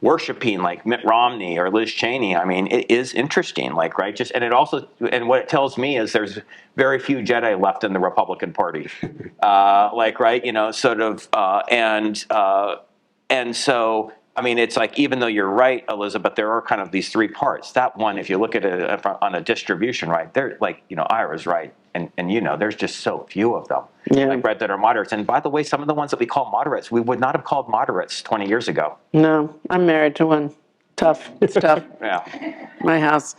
worshiping Mitt Romney or Liz Cheney, it is interesting, right? And what it tells me is there's very few Jedi left in the Republican Party, right? And so, it's even though you're right, Elizabeth, there are kind of these three parts. That one, if you look at it on a distribution, right, they're Ira's right. And there's just so few of them, right, that are moderates. And by the way, some of the ones that we call moderates, we would not have called moderates 20 years ago. No, I'm married to one. Tough. It's tough. Yeah. My house.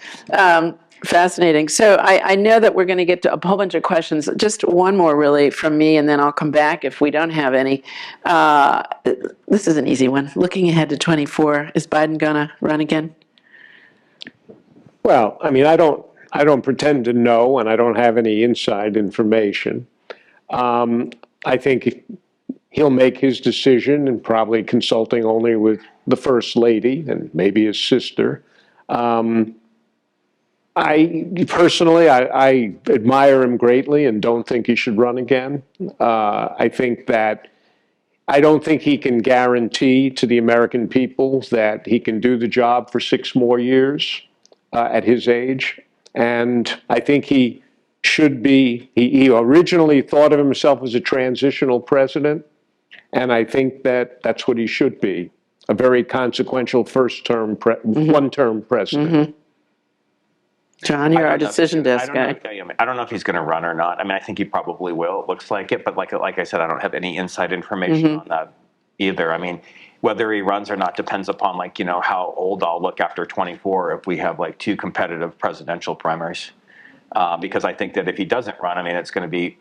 Fascinating. So I know that we're going to get to a whole bunch of questions. Just one more really from me, and then I'll come back if we don't have any. This is an easy one. Looking ahead to 24, is Biden going to run again? Well, I don't pretend to know, and I don't have any inside information. I think he'll make his decision, and probably consulting only with the First Lady and maybe his sister. I personally admire him greatly and don't think he should run again. I don't think he can guarantee to the American people that he can do the job for 6 more years at his age. And I think he should be, he originally thought of himself as a transitional president, and I think that that's what he should be, a very consequential one-term president. John, you're our decision desk guy. I don't know if he's going to run or not. I mean, I think he probably will. It looks like it, but like I said, I don't have any inside information on that either. I mean, whether he runs or not depends upon how old I'll look after 24 if we have 2 competitive presidential primaries. Because I think that if he doesn't run, I mean, it's going to be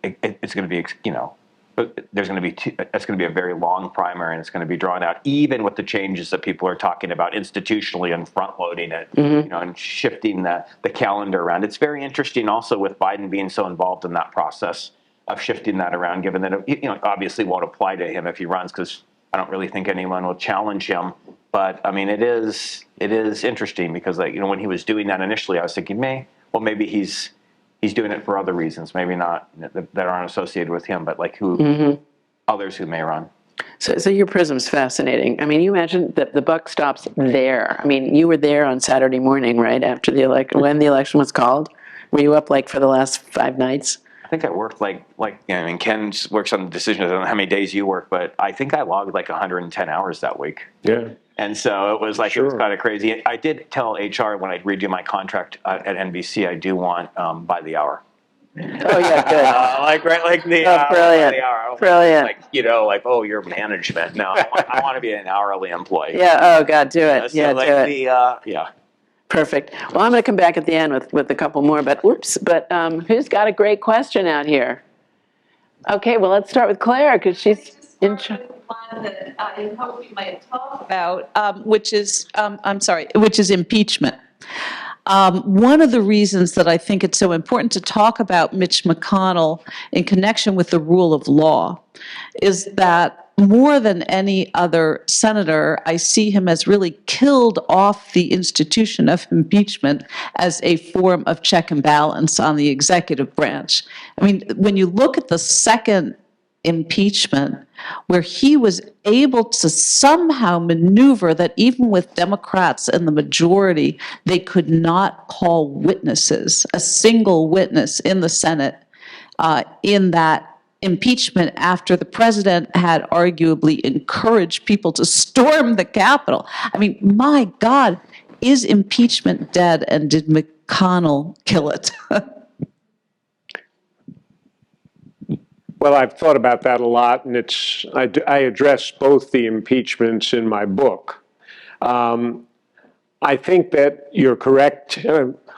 there's going to be it's going to be a very long primary, and it's going to be drawn out, even with the changes that people are talking about institutionally and front loading it, and shifting the calendar around. It's very interesting also with Biden being so involved in that process of shifting that around, given that it obviously won't apply to him if he runs, because I don't really think anyone will challenge him. But I mean, it is interesting because when he was doing that initially, I was thinking, maybe he's doing it for other reasons, maybe not that aren't associated with him, but others who may run. So your prism's fascinating. I mean, you imagine that the buck stops there. I mean, you were there on Saturday morning, right, after the election, when the election was called. Were you up for the last 5 nights? I think I worked Ken works on the decisions. I don't know how many days you work, but I think I logged 110 hours that week. Yeah. And so it was it was kind of crazy. I did tell HR when I redo my contract at NBC, I do want by the hour. Oh yeah, good. Brilliant. By the hour. Brilliant. Oh, you're management. No, I want to be an hourly employee. Yeah. Oh God, do it. So do it. Yeah. Perfect. Well, I'm going to come back at the end with a couple more, but who's got a great question out here? Okay, well, let's start with Claire, because she's in charge. One that I hope we might talk about, which is impeachment. One of the reasons that I think it's so important to talk about Mitch McConnell in connection with the rule of law is that more than any other senator, I see him as really killed off the institution of impeachment as a form of check and balance on the executive branch. I mean, when you look at the second impeachment, where he was able to somehow maneuver that even with Democrats in the majority, they could not call witnesses, a single witness in the Senate in that impeachment after the president had arguably encouraged people to storm the Capitol. I mean, my God, is impeachment dead, and did McConnell kill it? Well, I've thought about that a lot, and I address both the impeachments in my book. I think that you're correct.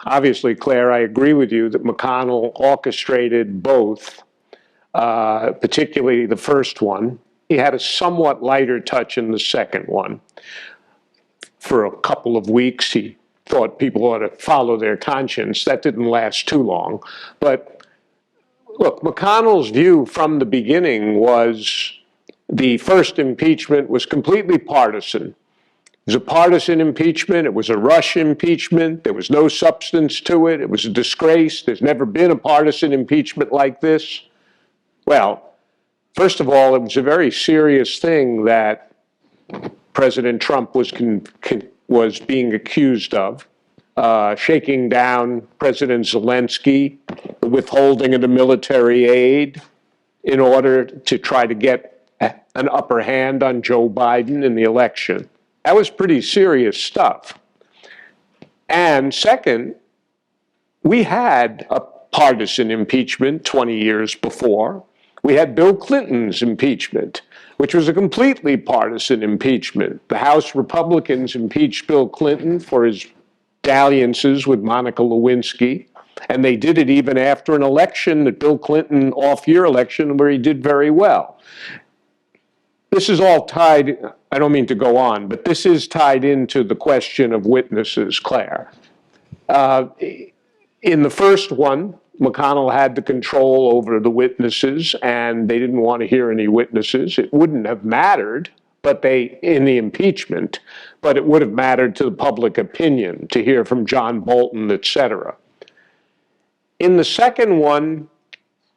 Obviously, Claire, I agree with you that McConnell orchestrated both, particularly the first one. He had a somewhat lighter touch in the second one. For a couple of weeks, he thought people ought to follow their conscience. That didn't last too long. But look, McConnell's view from the beginning was the first impeachment was completely partisan. It was a partisan impeachment. It was a rush impeachment. There was no substance to it. It was a disgrace. There's never been a partisan impeachment like this. Well, first of all, it was a very serious thing that President Trump was being accused of, shaking down President Zelensky, the withholding of the military aid in order to try to get an upper hand on Joe Biden in the election. That was pretty serious stuff. And second, we had a partisan impeachment 20 years before. We had Bill Clinton's impeachment, which was a completely partisan impeachment. The House Republicans impeached Bill Clinton for his dalliances with Monica Lewinsky, and they did it even after an election, that Bill Clinton off-year election, where he did very well. This is all tied, I don't mean to go on, but this is tied into the question of witnesses, Claire. In the first one, McConnell had the control over the witnesses, and they didn't want to hear any witnesses. It wouldn't have mattered, in the impeachment, but it would have mattered to the public opinion to hear from John Bolton, et cetera. In the second one,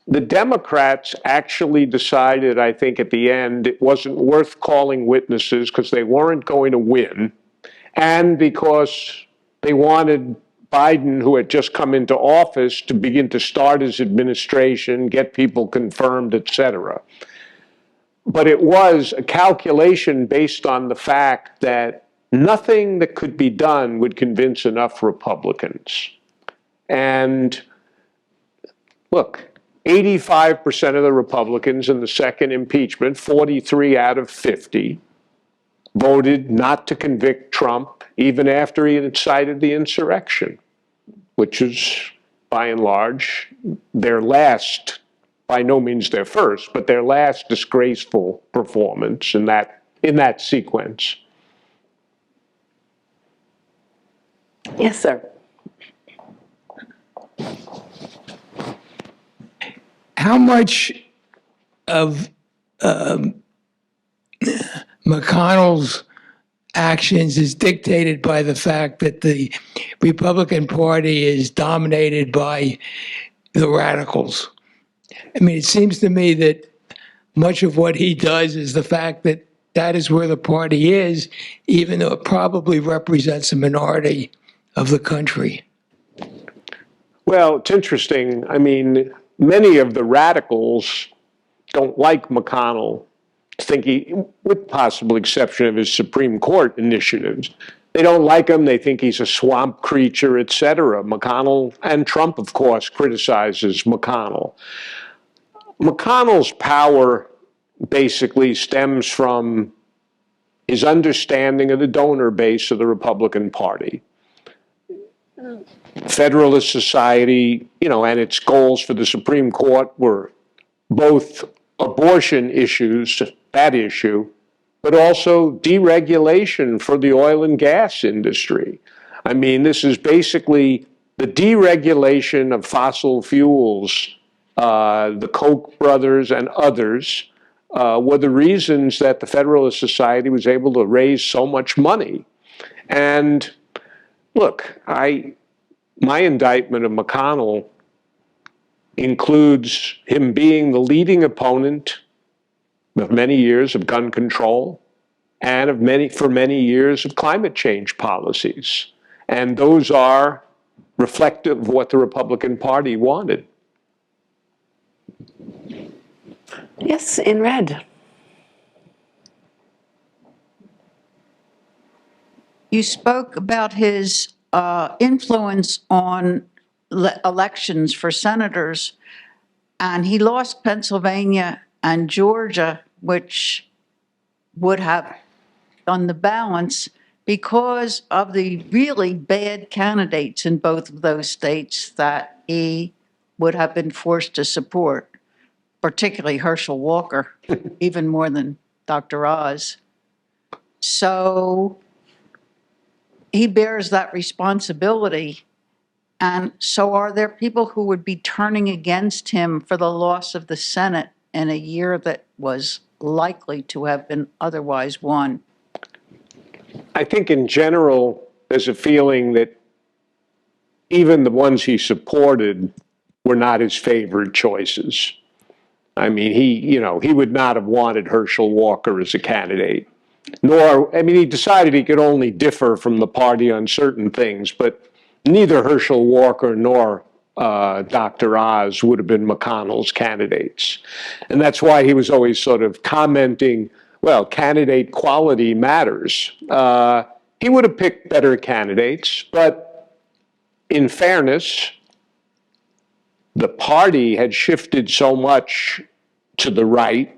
the Democrats actually decided, I think at the end, it wasn't worth calling witnesses because they weren't going to win, and because they wanted Biden, who had just come into office, to begin to start his administration, get people confirmed, et cetera. But it was a calculation based on the fact that nothing that could be done would convince enough Republicans. And look, 85% of the Republicans in the second impeachment, 43 out of 50, voted not to convict Trump even after he had incited the insurrection, which is, by and large, their last, by no means their first, but their last disgraceful performance in that sequence. Yes, sir. How much of McConnell's actions is dictated by the fact that the Republican Party is dominated by the radicals? I mean, it seems to me that much of what he does is the fact that that is where the party is, even though it probably represents a minority of the country. Well, it's interesting. I mean, many of the radicals don't like McConnell, think he, with possible exception of his Supreme Court initiatives. They don't like him. They think he's a swamp creature, et cetera. McConnell, and Trump, of course, criticizes McConnell. McConnell's power basically stems from his understanding of the donor base of the Republican Party. Federalist Society, and its goals for the Supreme Court were both abortion issues, that issue, but also deregulation for the oil and gas industry. I mean, this is basically the deregulation of fossil fuels. The Koch brothers and others were the reasons that the Federalist Society was able to raise so much money. And look, my indictment of McConnell includes him being the leading opponent of many years of gun control and for many years of climate change policies. And those are reflective of what the Republican Party wanted. Yes, in red. You spoke about his influence on elections for senators, and he lost Pennsylvania and Georgia, which would have done the balance because of the really bad candidates in both of those states that he would have been forced to support, particularly Herschel Walker, even more than Dr. Oz. So he bears that responsibility. And so are there people who would be turning against him for the loss of the Senate in a year that was likely to have been otherwise won? I think in general, there's a feeling that even the ones he supported were not his favored choices. I mean, he would not have wanted Herschel Walker as a candidate. He decided he could only differ from the party on certain things, but neither Herschel Walker nor Dr. Oz would have been McConnell's candidates. And that's why he was always sort of commenting, well, candidate quality matters. He would have picked better candidates, but in fairness, the party had shifted so much to the right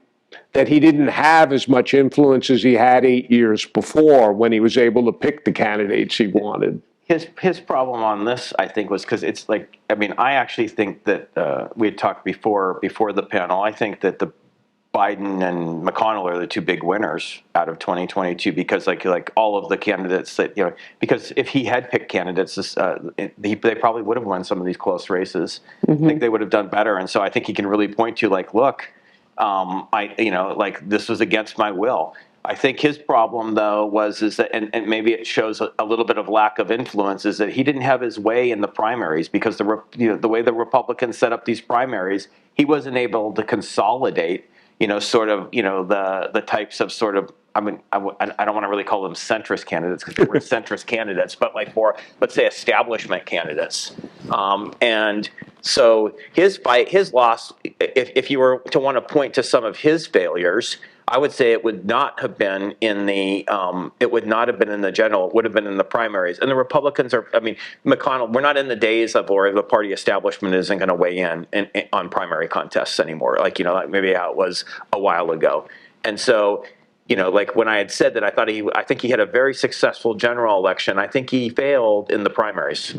that he didn't have as much influence as he had 8 years before when he was able to pick the candidates he wanted. His problem on this, I think, was because it's like, I actually think that we had talked before the panel. I think that the Biden and McConnell are the two big winners out of 2022 because like all of the candidates that, because if he had picked candidates, they probably would have won some of these close races. Mm-hmm. I think they would have done better. And so I think he can really point to look, this was against my will. I think his problem, though, is that, and maybe it shows a little bit of lack of influence, is that he didn't have his way in the primaries because the way the Republicans set up these primaries, he wasn't able to consolidate, the types of sort of I mean, I don't want to really call them centrist candidates because they were centrist candidates, but like more, let's say, establishment candidates. And so his loss, if you were to want to point to some of his failures, I would say it would not have been in the general. It would have been in the primaries. And the Republicans are. I mean, McConnell. We're not in the days of where the party establishment isn't going to weigh in on primary contests anymore. Like like maybe how it was a while ago. And so, like when I had said that I think he had a very successful general election. I think he failed in the primaries.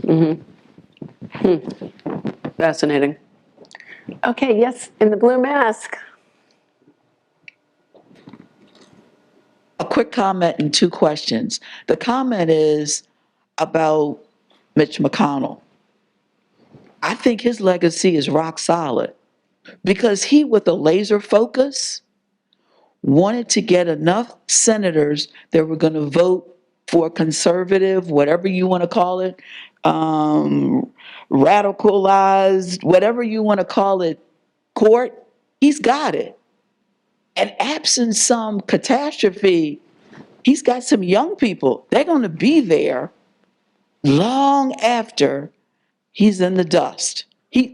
Fascinating. Okay, yes, in the blue mask. A quick comment and two questions. The comment is about Mitch McConnell. I think his legacy is rock solid because he, with a laser focus, wanted to get enough senators that were going to vote for conservative, whatever you want to call it, radicalized, whatever you want to call it, court. He's got it. And absent some catastrophe, he's got some young people. They're going to be there long after he's in the dust. He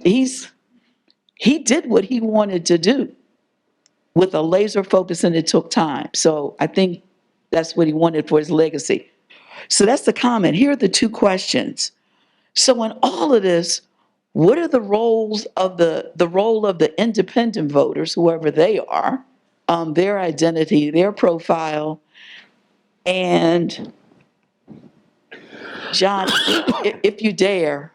did what he wanted to do with a laser focus, and it took time. So I think that's what he wanted for his legacy. So that's the comment. Here are the two questions. So in all of this, what are the roles of the role of the independent voters, whoever they are, their identity, their profile, and John, if you dare,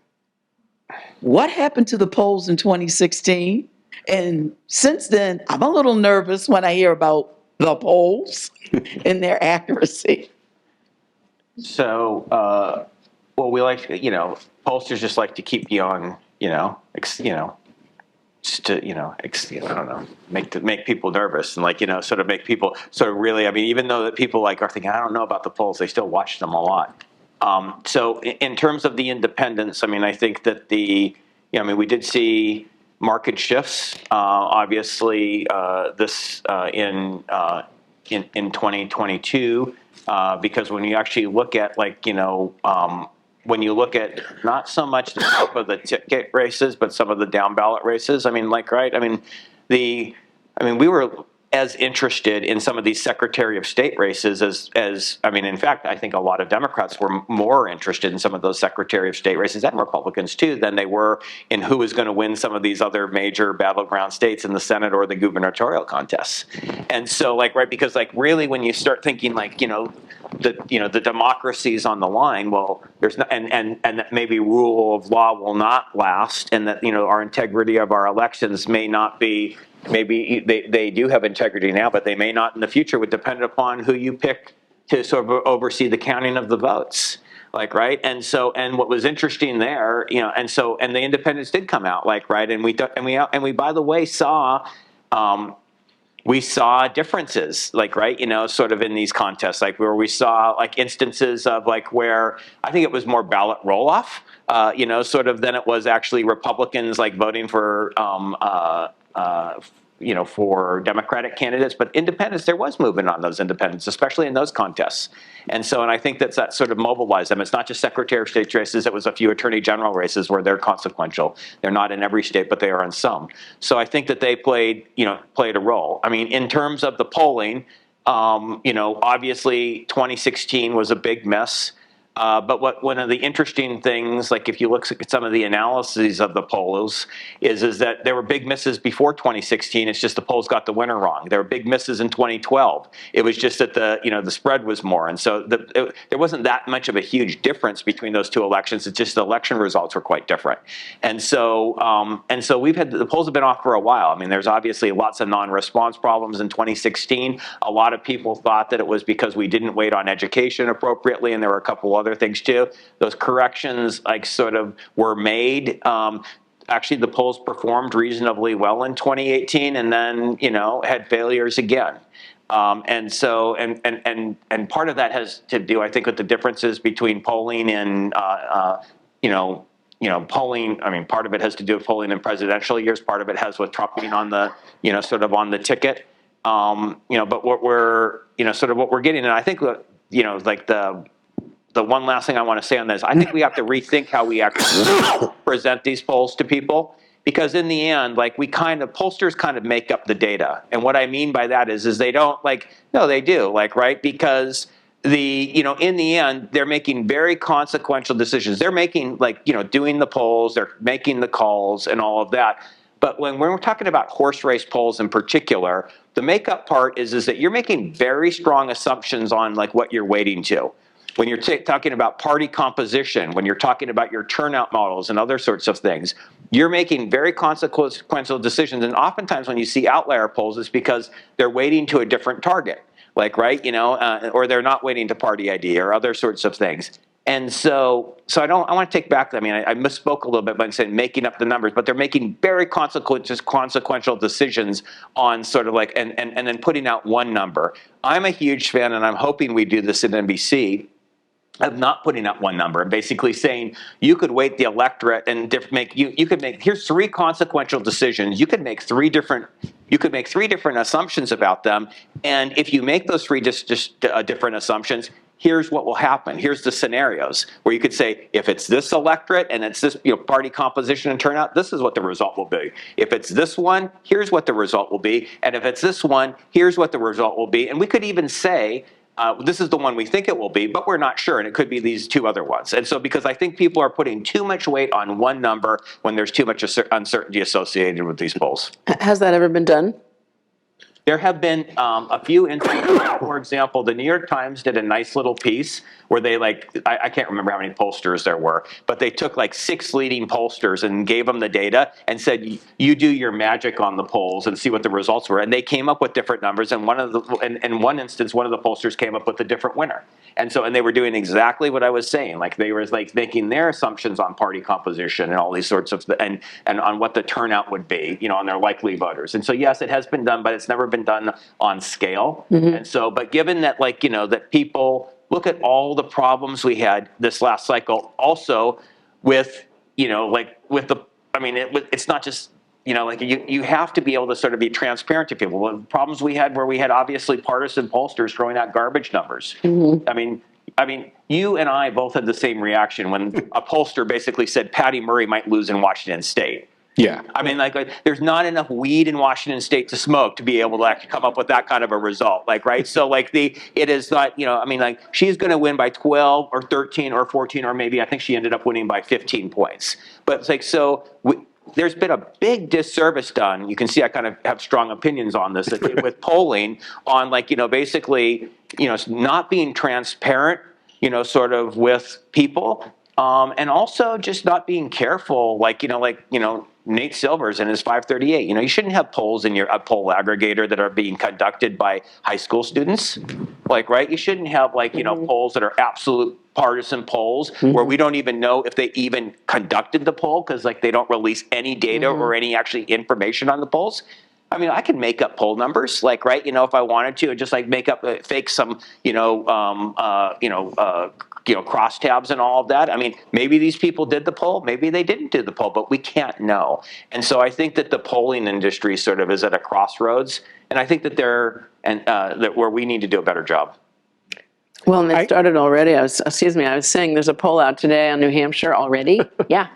what happened to the polls in 2016? And since then, I'm a little nervous when I hear about the polls and their accuracy. So, well, we like pollsters just like to keep you on, just to, I don't know, make people nervous and sort of make people sort of really. I mean, even though that people are thinking, I don't know about the polls, they still watch them a lot. So in terms of the independents, I mean, I think that we did see market shifts, obviously, this in 2022, because when you actually look at when you look at not so much the top of the ticket races, but some of the down ballot races, I mean, right? I mean, we were as interested in some of these Secretary of State races as in fact, I think a lot of Democrats were more interested in some of those Secretary of State races, and Republicans too, than they were in who was going to win some of these other major battleground states in the Senate or the gubernatorial contests. And so, right, because really when you start thinking the democracy's on the line, well, there's no, and that maybe rule of law will not last, and that our integrity of our elections may not be. Maybe they do have integrity now, but they may not in the future, would depend upon who you pick to sort of oversee the counting of the votes. Right. And so, and what was interesting there, and the independents did come out, right. And we by the way, saw differences, right, sort of in these contests, where we saw instances of where I think it was more ballot roll-off, sort of than it was actually Republicans voting for for Democratic candidates, but independents, there was movement on those independents, especially in those contests. And I think that sort of mobilized them. It's not just Secretary of State races, it was a few Attorney General races where they're consequential. They're not in every state, but they are in some. So I think that they played a role. I mean, in terms of the polling, obviously 2016 was a big mess. But one of the interesting things, if you look at some of the analyses of the polls, is that there were big misses before 2016. It's just the polls got the winner wrong. There were big misses in 2012. It was just that the spread was more, and so there wasn't that much of a huge difference between those two elections. It's just the election results were quite different, and so the polls have been off for a while. I mean, there's obviously lots of non-response problems in 2016. A lot of people thought that it was because we didn't wait on education appropriately, and there were a couple other things too. Those corrections sort of were made. Actually, the polls performed reasonably well in 2018, and then had failures again. And part of that has to do, I think, with the differences between polling and polling. I mean, part of it has to do with polling in presidential years. Part of it has with Trump being on the sort of on the ticket. But what we're, sort of what we're getting, and I think, like the one last thing I want to say on this, I think we have to rethink how we actually present these polls to people. Because in the end, like pollsters kind of make up the data. And what I mean by that is they don't no, they do, right? Because in the end, they're making very consequential decisions. They're making doing the polls, they're making the calls and all of that. But when we're talking about horse race polls in particular, the makeup part is that you're making very strong assumptions on what you're weighting to. When you're talking about party composition, when you're talking about your turnout models and other sorts of things, you're making very consequential decisions. And oftentimes when you see outlier polls, it's because they're weighting to a different target, or they're not weighting to party ID or other sorts of things. And so I want to take back, I misspoke a little bit by saying making up the numbers, but they're making very consequential decisions on sort of and then putting out one number. I'm a huge fan, and I'm hoping we do this at NBC, of not putting up one number and basically saying you could weight the electorate and here's three consequential decisions. You could make three different assumptions about them, and if you make those three different assumptions, here's what will happen. Here's the scenarios where you could say, if it's this electorate and it's this party composition and turnout, this is what the result will be. If it's this one, here's what the result will be, and if it's this one, here's what the result will be. And we could even say, this is the one we think it will be, but we're not sure, and it could be these two other ones. And so because I think people are putting too much weight on one number when there's too much uncertainty associated with these polls. Has that ever been done? There have been a few instances. For example, the New York Times did a nice little piece where they I can't remember how many pollsters there were, but they took 6 leading pollsters and gave them the data and said, you do your magic on the polls and see what the results were. And they came up with different numbers. And in one instance, one of the pollsters came up with a different winner. And they were doing exactly what I was saying. They were making their assumptions on party composition and all these sorts of, and on what the turnout would be, on their likely voters. And so, yes, it has been done, but it's never been done on scale. Mm-hmm. And so, but given that, that people look at all the problems we had this last cycle, also with, it's not just, you have to be able to sort of be transparent to people. The problems we had where we had obviously partisan pollsters throwing out garbage numbers. Mm-hmm. You and I both had the same reaction when a pollster basically said Patty Murray might lose in Washington State. Yeah. There's not enough weed in Washington State to smoke to be able to actually come up with that kind of a result, right? So, it is not, she's going to win by 12 or 13 or 14, or maybe I think she ended up winning by 15 points. But there's been a big disservice done. You can see I kind of have strong opinions on this with polling on basically, not being transparent, sort of with people. And also just not being careful, Nate Silvers and his 538. You shouldn't have polls in a poll aggregator that are being conducted by high school students, right? You shouldn't have polls that are absolute partisan polls where we don't even know if they even conducted the poll because they don't release any data or any actually information on the polls. I can make up poll numbers, right? If I wanted to, just make up, fake some, crosstabs and all of that. Maybe these people did the poll, maybe they didn't do the poll, but we can't know. And so I think that the polling industry sort of is at a crossroads, and I think that that where we need to do a better job. Well, and it started already. I was saying there's a poll out today on New Hampshire already. Yeah,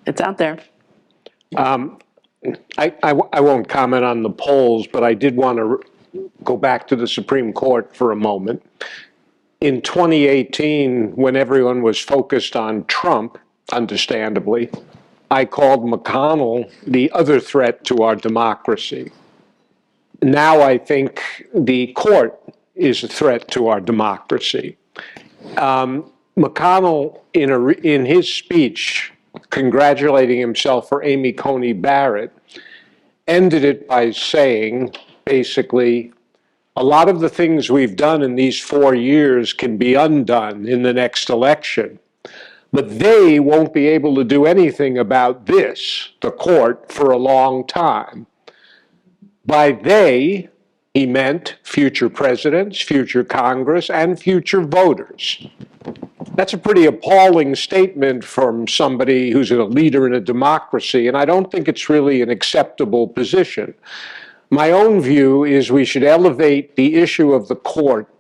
it's out there. I won't comment on the polls, but I did want to go back to the Supreme Court for a moment. In 2018, when everyone was focused on Trump, understandably, I called McConnell the other threat to our democracy. Now I think the court is a threat to our democracy. McConnell, in his speech, congratulating himself for Amy Coney Barrett, ended it by saying, basically, a lot of the things we've done in these 4 years can be undone in the next election, but they won't be able to do anything about this, the court, for a long time. By they, he meant future presidents, future Congress, and future voters. That's a pretty appalling statement from somebody who's a leader in a democracy, and I don't think it's really an acceptable position. My own view is we should elevate the issue of the court.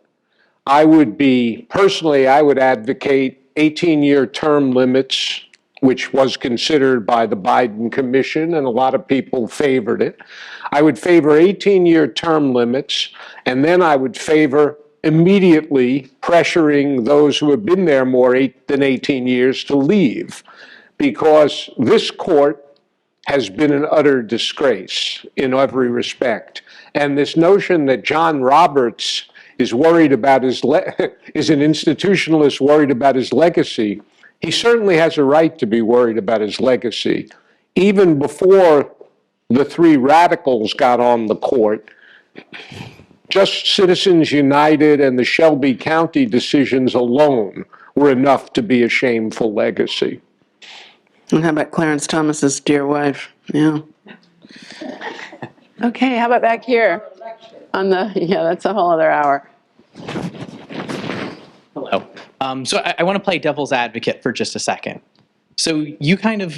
Personally, I would advocate 18-year term limits, which was considered by the Biden Commission, and a lot of people favored it. I would favor 18-year term limits, and then I would favor immediately pressuring those who have been there more than 18 years to leave, because this court has been an utter disgrace in every respect. And this notion that John Roberts is worried about is an institutionalist worried about his legacy, he certainly has a right to be worried about his legacy. Even before the three radicals got on the court, just Citizens United and the Shelby County decisions alone were enough to be a shameful legacy. And how about Clarence Thomas's dear wife? Yeah. Okay, how about back here? Yeah, that's a whole other hour. Hello. So I want to play devil's advocate for just a second. So you kind of,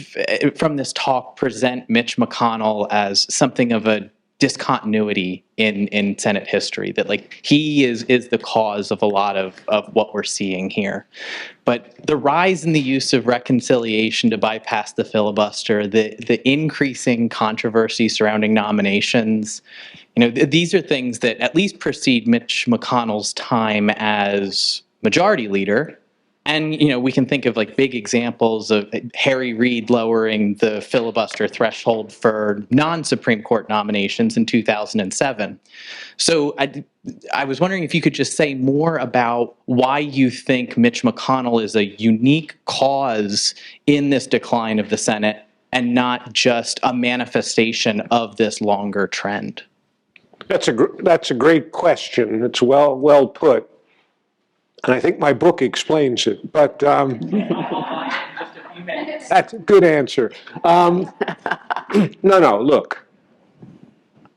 from this talk, present Mitch McConnell as something of a discontinuity in Senate history, that like he is the cause of a lot of what we're seeing here. But the rise in the use of reconciliation to bypass the filibuster, the increasing controversy surrounding nominations, these are things that at least precede Mitch McConnell's time as majority leader. And, we can think of like big examples of Harry Reid lowering the filibuster threshold for non-Supreme Court nominations in 2007. So I was wondering if you could just say more about why you think Mitch McConnell is a unique cause in this decline of the Senate and not just a manifestation of this longer trend. That's a great question. It's well put. And I think my book explains it, but that's a good answer. No, look,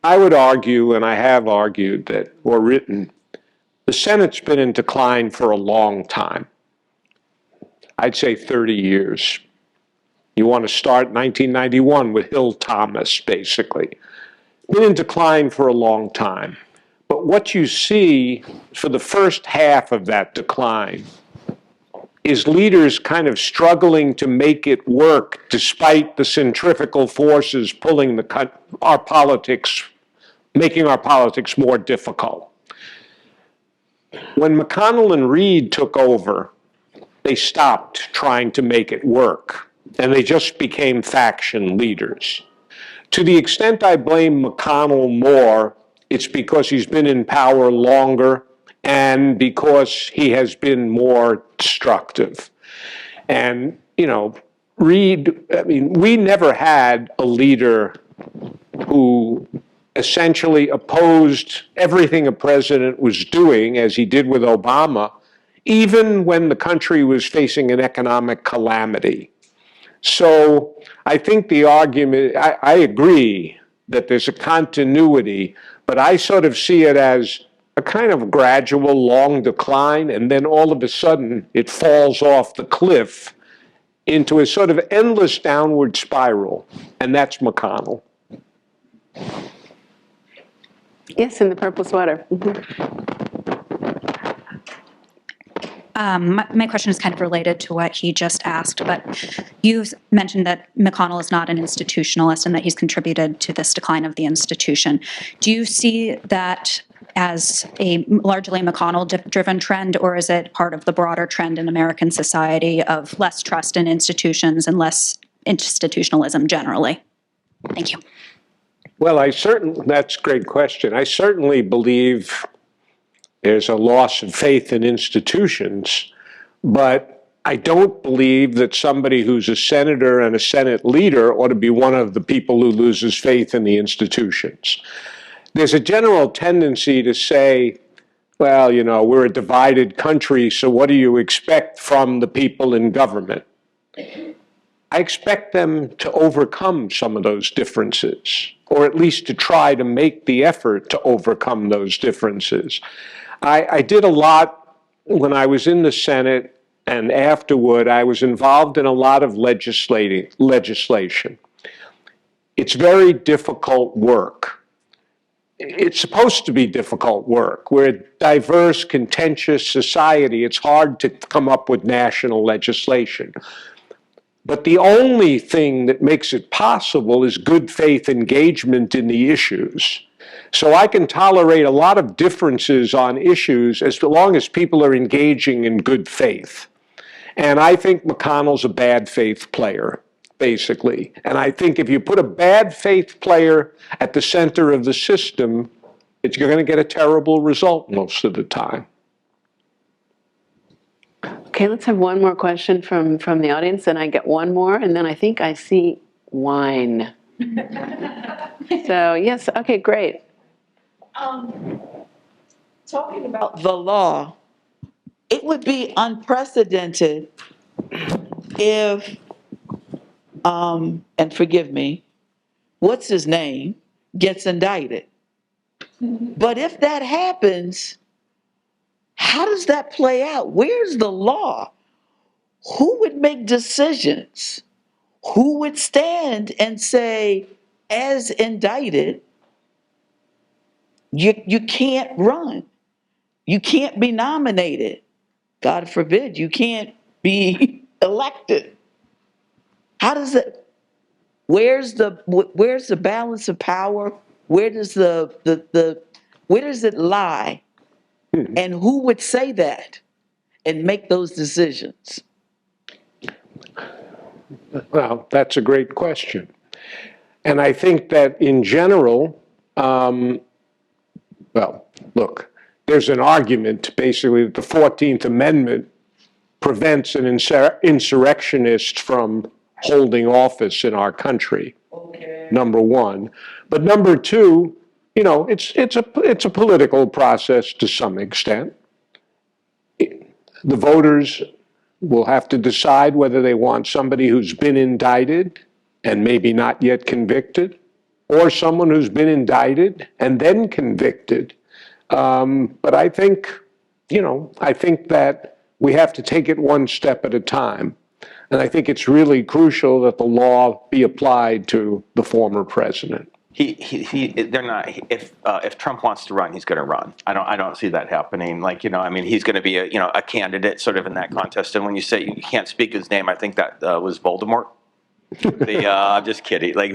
I would argue, and I have argued that, or written, the Senate's been in decline for a long time. I'd say 30 years. You want to start 1991 with Hill Thomas, basically. Been in decline for a long time. But what you see for the first half of that decline is leaders kind of struggling to make it work despite the centrifugal forces pulling our politics, making our politics more difficult. When McConnell and Reid took over, they stopped trying to make it work, and they just became faction leaders. To the extent I blame McConnell more, it's because he's been in power longer and because he has been more destructive. And, Reid, we never had a leader who essentially opposed everything a president was doing, as he did with Obama, even when the country was facing an economic calamity. So I think the argument, I agree that there's a continuity, but I sort of see it as a kind of gradual, long decline, and then all of a sudden it falls off the cliff into a sort of endless downward spiral, and that's McConnell. Yes, in the purple sweater. My question is kind of related to what he just asked, but you mentioned that McConnell is not an institutionalist and that he's contributed to this decline of the institution. Do you see that as a largely McConnell-driven trend, or is it part of the broader trend in American society of less trust in institutions and less institutionalism generally? Thank you. Well, that's a great question. I certainly believe there's a loss of faith in institutions, but I don't believe that somebody who's a senator and a Senate leader ought to be one of the people who loses faith in the institutions. There's a general tendency to say, well, we're a divided country, so what do you expect from the people in government? I expect them to overcome some of those differences, or at least to try to make the effort to overcome those differences. I did a lot when I was in the Senate, and afterward I was involved in a lot of legislation. It's very difficult work. it's supposed to be difficult work. We're a diverse, contentious society. It's hard to come up with national legislation. But the only thing that makes it possible is good faith engagement in the issues. So I can tolerate a lot of differences on issues as long as people are engaging in good faith. And I think McConnell's a bad faith player, basically. And I think if you put a bad faith player at the center of the system, you're going to get a terrible result most of the time. Okay, let's have one more question from the audience, and I get one more, and then I think I see wine. So, yes, okay, great. Talking about the law, it would be unprecedented if, and forgive me, what's his name, gets indicted. But if that happens, how does that play out? Where's the law? Who would make decisions? Who would stand and say, as indicted, you can't run. You can't be nominated. God forbid, you can't be elected. How does it, where's the balance of power? Where does where does it lie? And who would say that and make those decisions? Well, that's a great question. And I think that in general, well, look, there's an argument basically that the 14th Amendment prevents an insurrectionist from holding office in our country. Okay. Number one. But number two, you know, it's a political process to some extent. The voters will have to decide whether they want somebody who's been indicted and maybe not yet convicted, or someone who's been indicted and then convicted. But I think, you know, I think that we have to take it one step at a time. And I think it's really crucial that the law be applied to the former president. They're not. If Trump wants to run, he's going to run. I don't see that happening. Like, you know, I mean, he's going to be a candidate sort of in that contest. And when you say you can't speak his name, I think that was Voldemort. I'm just kidding. But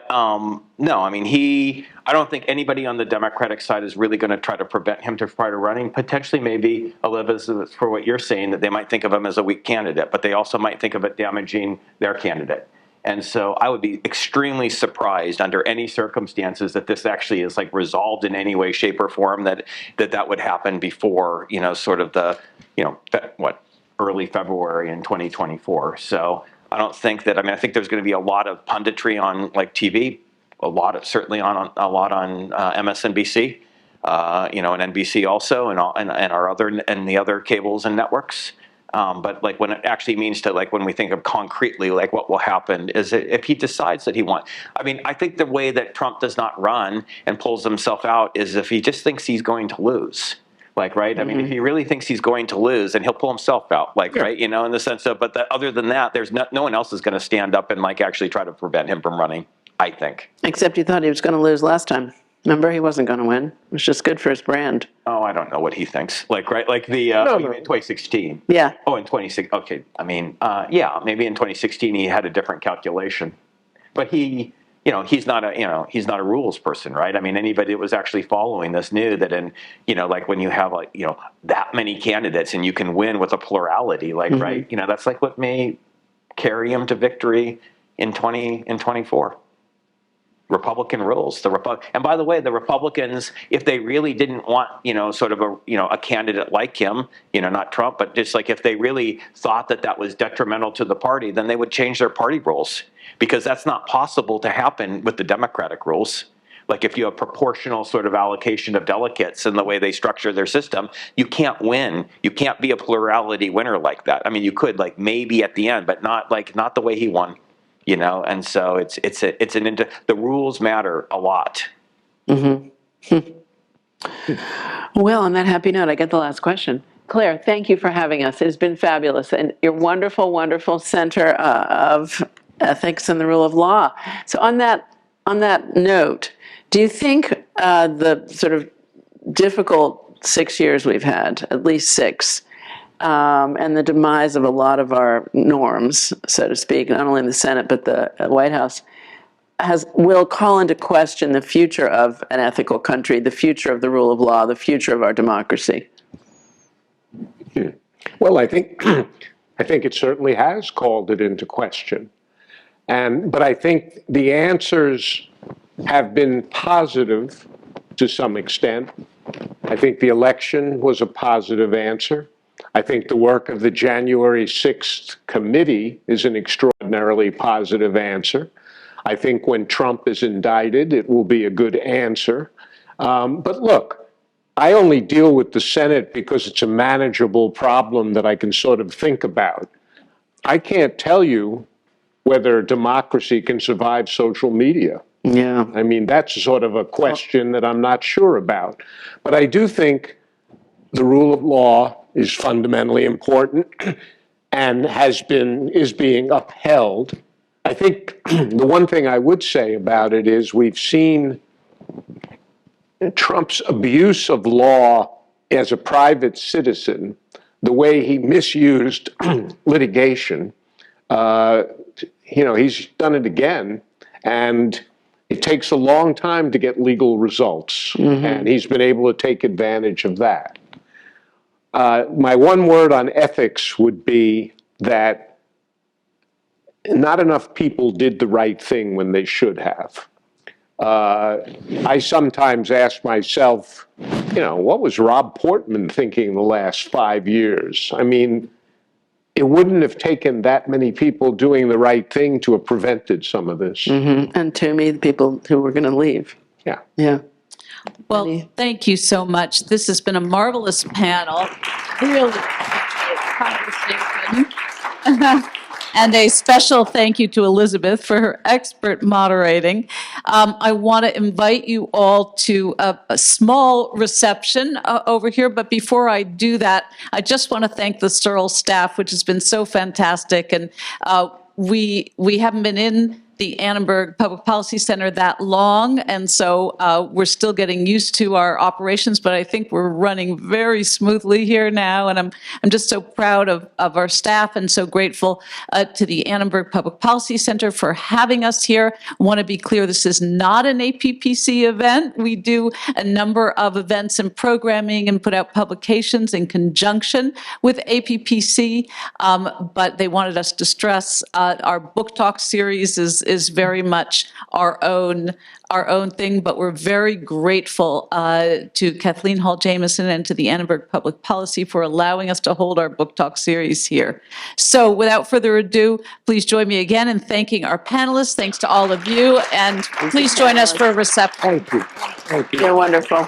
no, I mean, I don't think anybody on the Democratic side is really going to try to prevent him from running. Potentially, maybe, Elizabeth, for what you're saying, that they might think of him as a weak candidate, but they also might think of it damaging their candidate. And so I would be extremely surprised under any circumstances that this actually is like resolved in any way, shape, or form, that would happen before, sort of the, early February in 2024. So I don't think that, I think there's going to be a lot of punditry on like TV, certainly on MSNBC, and NBC also, and our other, and the other cables and networks. But like when it actually means to, like, when we think of concretely, like what will happen is if he decides that he wants, I think the way that Trump does not run and pulls himself out is if he just thinks he's going to lose. Like, right? Mm-hmm. If he really thinks he's going to lose, then he'll pull himself out, like, yeah. Right? In the sense of, but other than that, there's no one else is going to stand up and like actually try to prevent him from running, I think. Except you thought he was going to lose last time. Remember, he wasn't going to win. It was just good for his brand. Oh, I don't know what he thinks. Like, right? Like in 2016. Yeah. Oh, in 2016. Okay. Yeah, maybe in 2016 he had a different calculation. But he's not a rules person, right? Anybody that was actually following this knew that like when you have that many candidates and you can win with a plurality, like, mm-hmm. Right? That's like what may carry him to victory in 2024. Republican rules. And by the way, the Republicans, if they really didn't want, sort of a candidate like him, not Trump, but just like if they really thought that was detrimental to the party, then they would change their party rules, because that's not possible to happen with the Democratic rules. Like if you have proportional sort of allocation of delegates in the way they structure their system, you can't win. You can't be a plurality winner like that. You could, like, maybe at the end, but not the way he won. And so the rules matter a lot. Mm-hmm. Well, on that happy note, I get the last question. Claire, thank you for having us. It has been fabulous, and your wonderful, wonderful center of ethics and the rule of law. So on that note, Do you think the sort of difficult 6 years we've had, at least 6, and the demise of a lot of our norms, so to speak, not only in the Senate but the White House, will call into question the future of an ethical country, the future of the rule of law, the future of our democracy? Well, I think it certainly has called it into question. But I think the answers have been positive to some extent. I think the election was a positive answer. I think the work of the January 6th committee is an extraordinarily positive answer. I think when Trump is indicted, it will be a good answer. But look, I only deal with the Senate because it's a manageable problem that I can sort of think about. I can't tell you whether democracy can survive social media. Yeah. I mean, that's sort of a question that I'm not sure about. But I do think the rule of law is fundamentally important and is being upheld. I think the one thing I would say about it is we've seen Trump's abuse of law as a private citizen, the way he misused litigation. He's done it again, and it takes a long time to get legal results, and he's been able to take advantage of that. My one word on ethics would be that not enough people did the right thing when they should have. I sometimes ask myself, what was Rob Portman thinking the last 5 years? I mean, it wouldn't have taken that many people doing the right thing to have prevented some of this. And Toomey, the people who were going to leave. Yeah. Yeah. Well, thank you so much. This has been a marvelous panel. Really appreciate the conversation. And a special thank you to Elizabeth for her expert moderating. I want to invite you all to a small reception over here, but before I do that, I just want to thank the CERL staff, which has been so fantastic. And we haven't been in the Annenberg Public Policy Center that long, and so we're still getting used to our operations, but I think we're running very smoothly here now, and I'm just so proud of our staff and so grateful to the Annenberg Public Policy Center for having us here. I want to be clear, this is not an APPC event. We do a number of events and programming and put out publications in conjunction with APPC, but they wanted us to stress our book talk series is very much our own thing, but we're very grateful to Kathleen Hall Jamieson and to the Annenberg Public Policy for allowing us to hold our book talk series here. So without further ado, please join me again in thanking our panelists. Thanks to all of you, and please join us for a reception. Thank you. You're wonderful.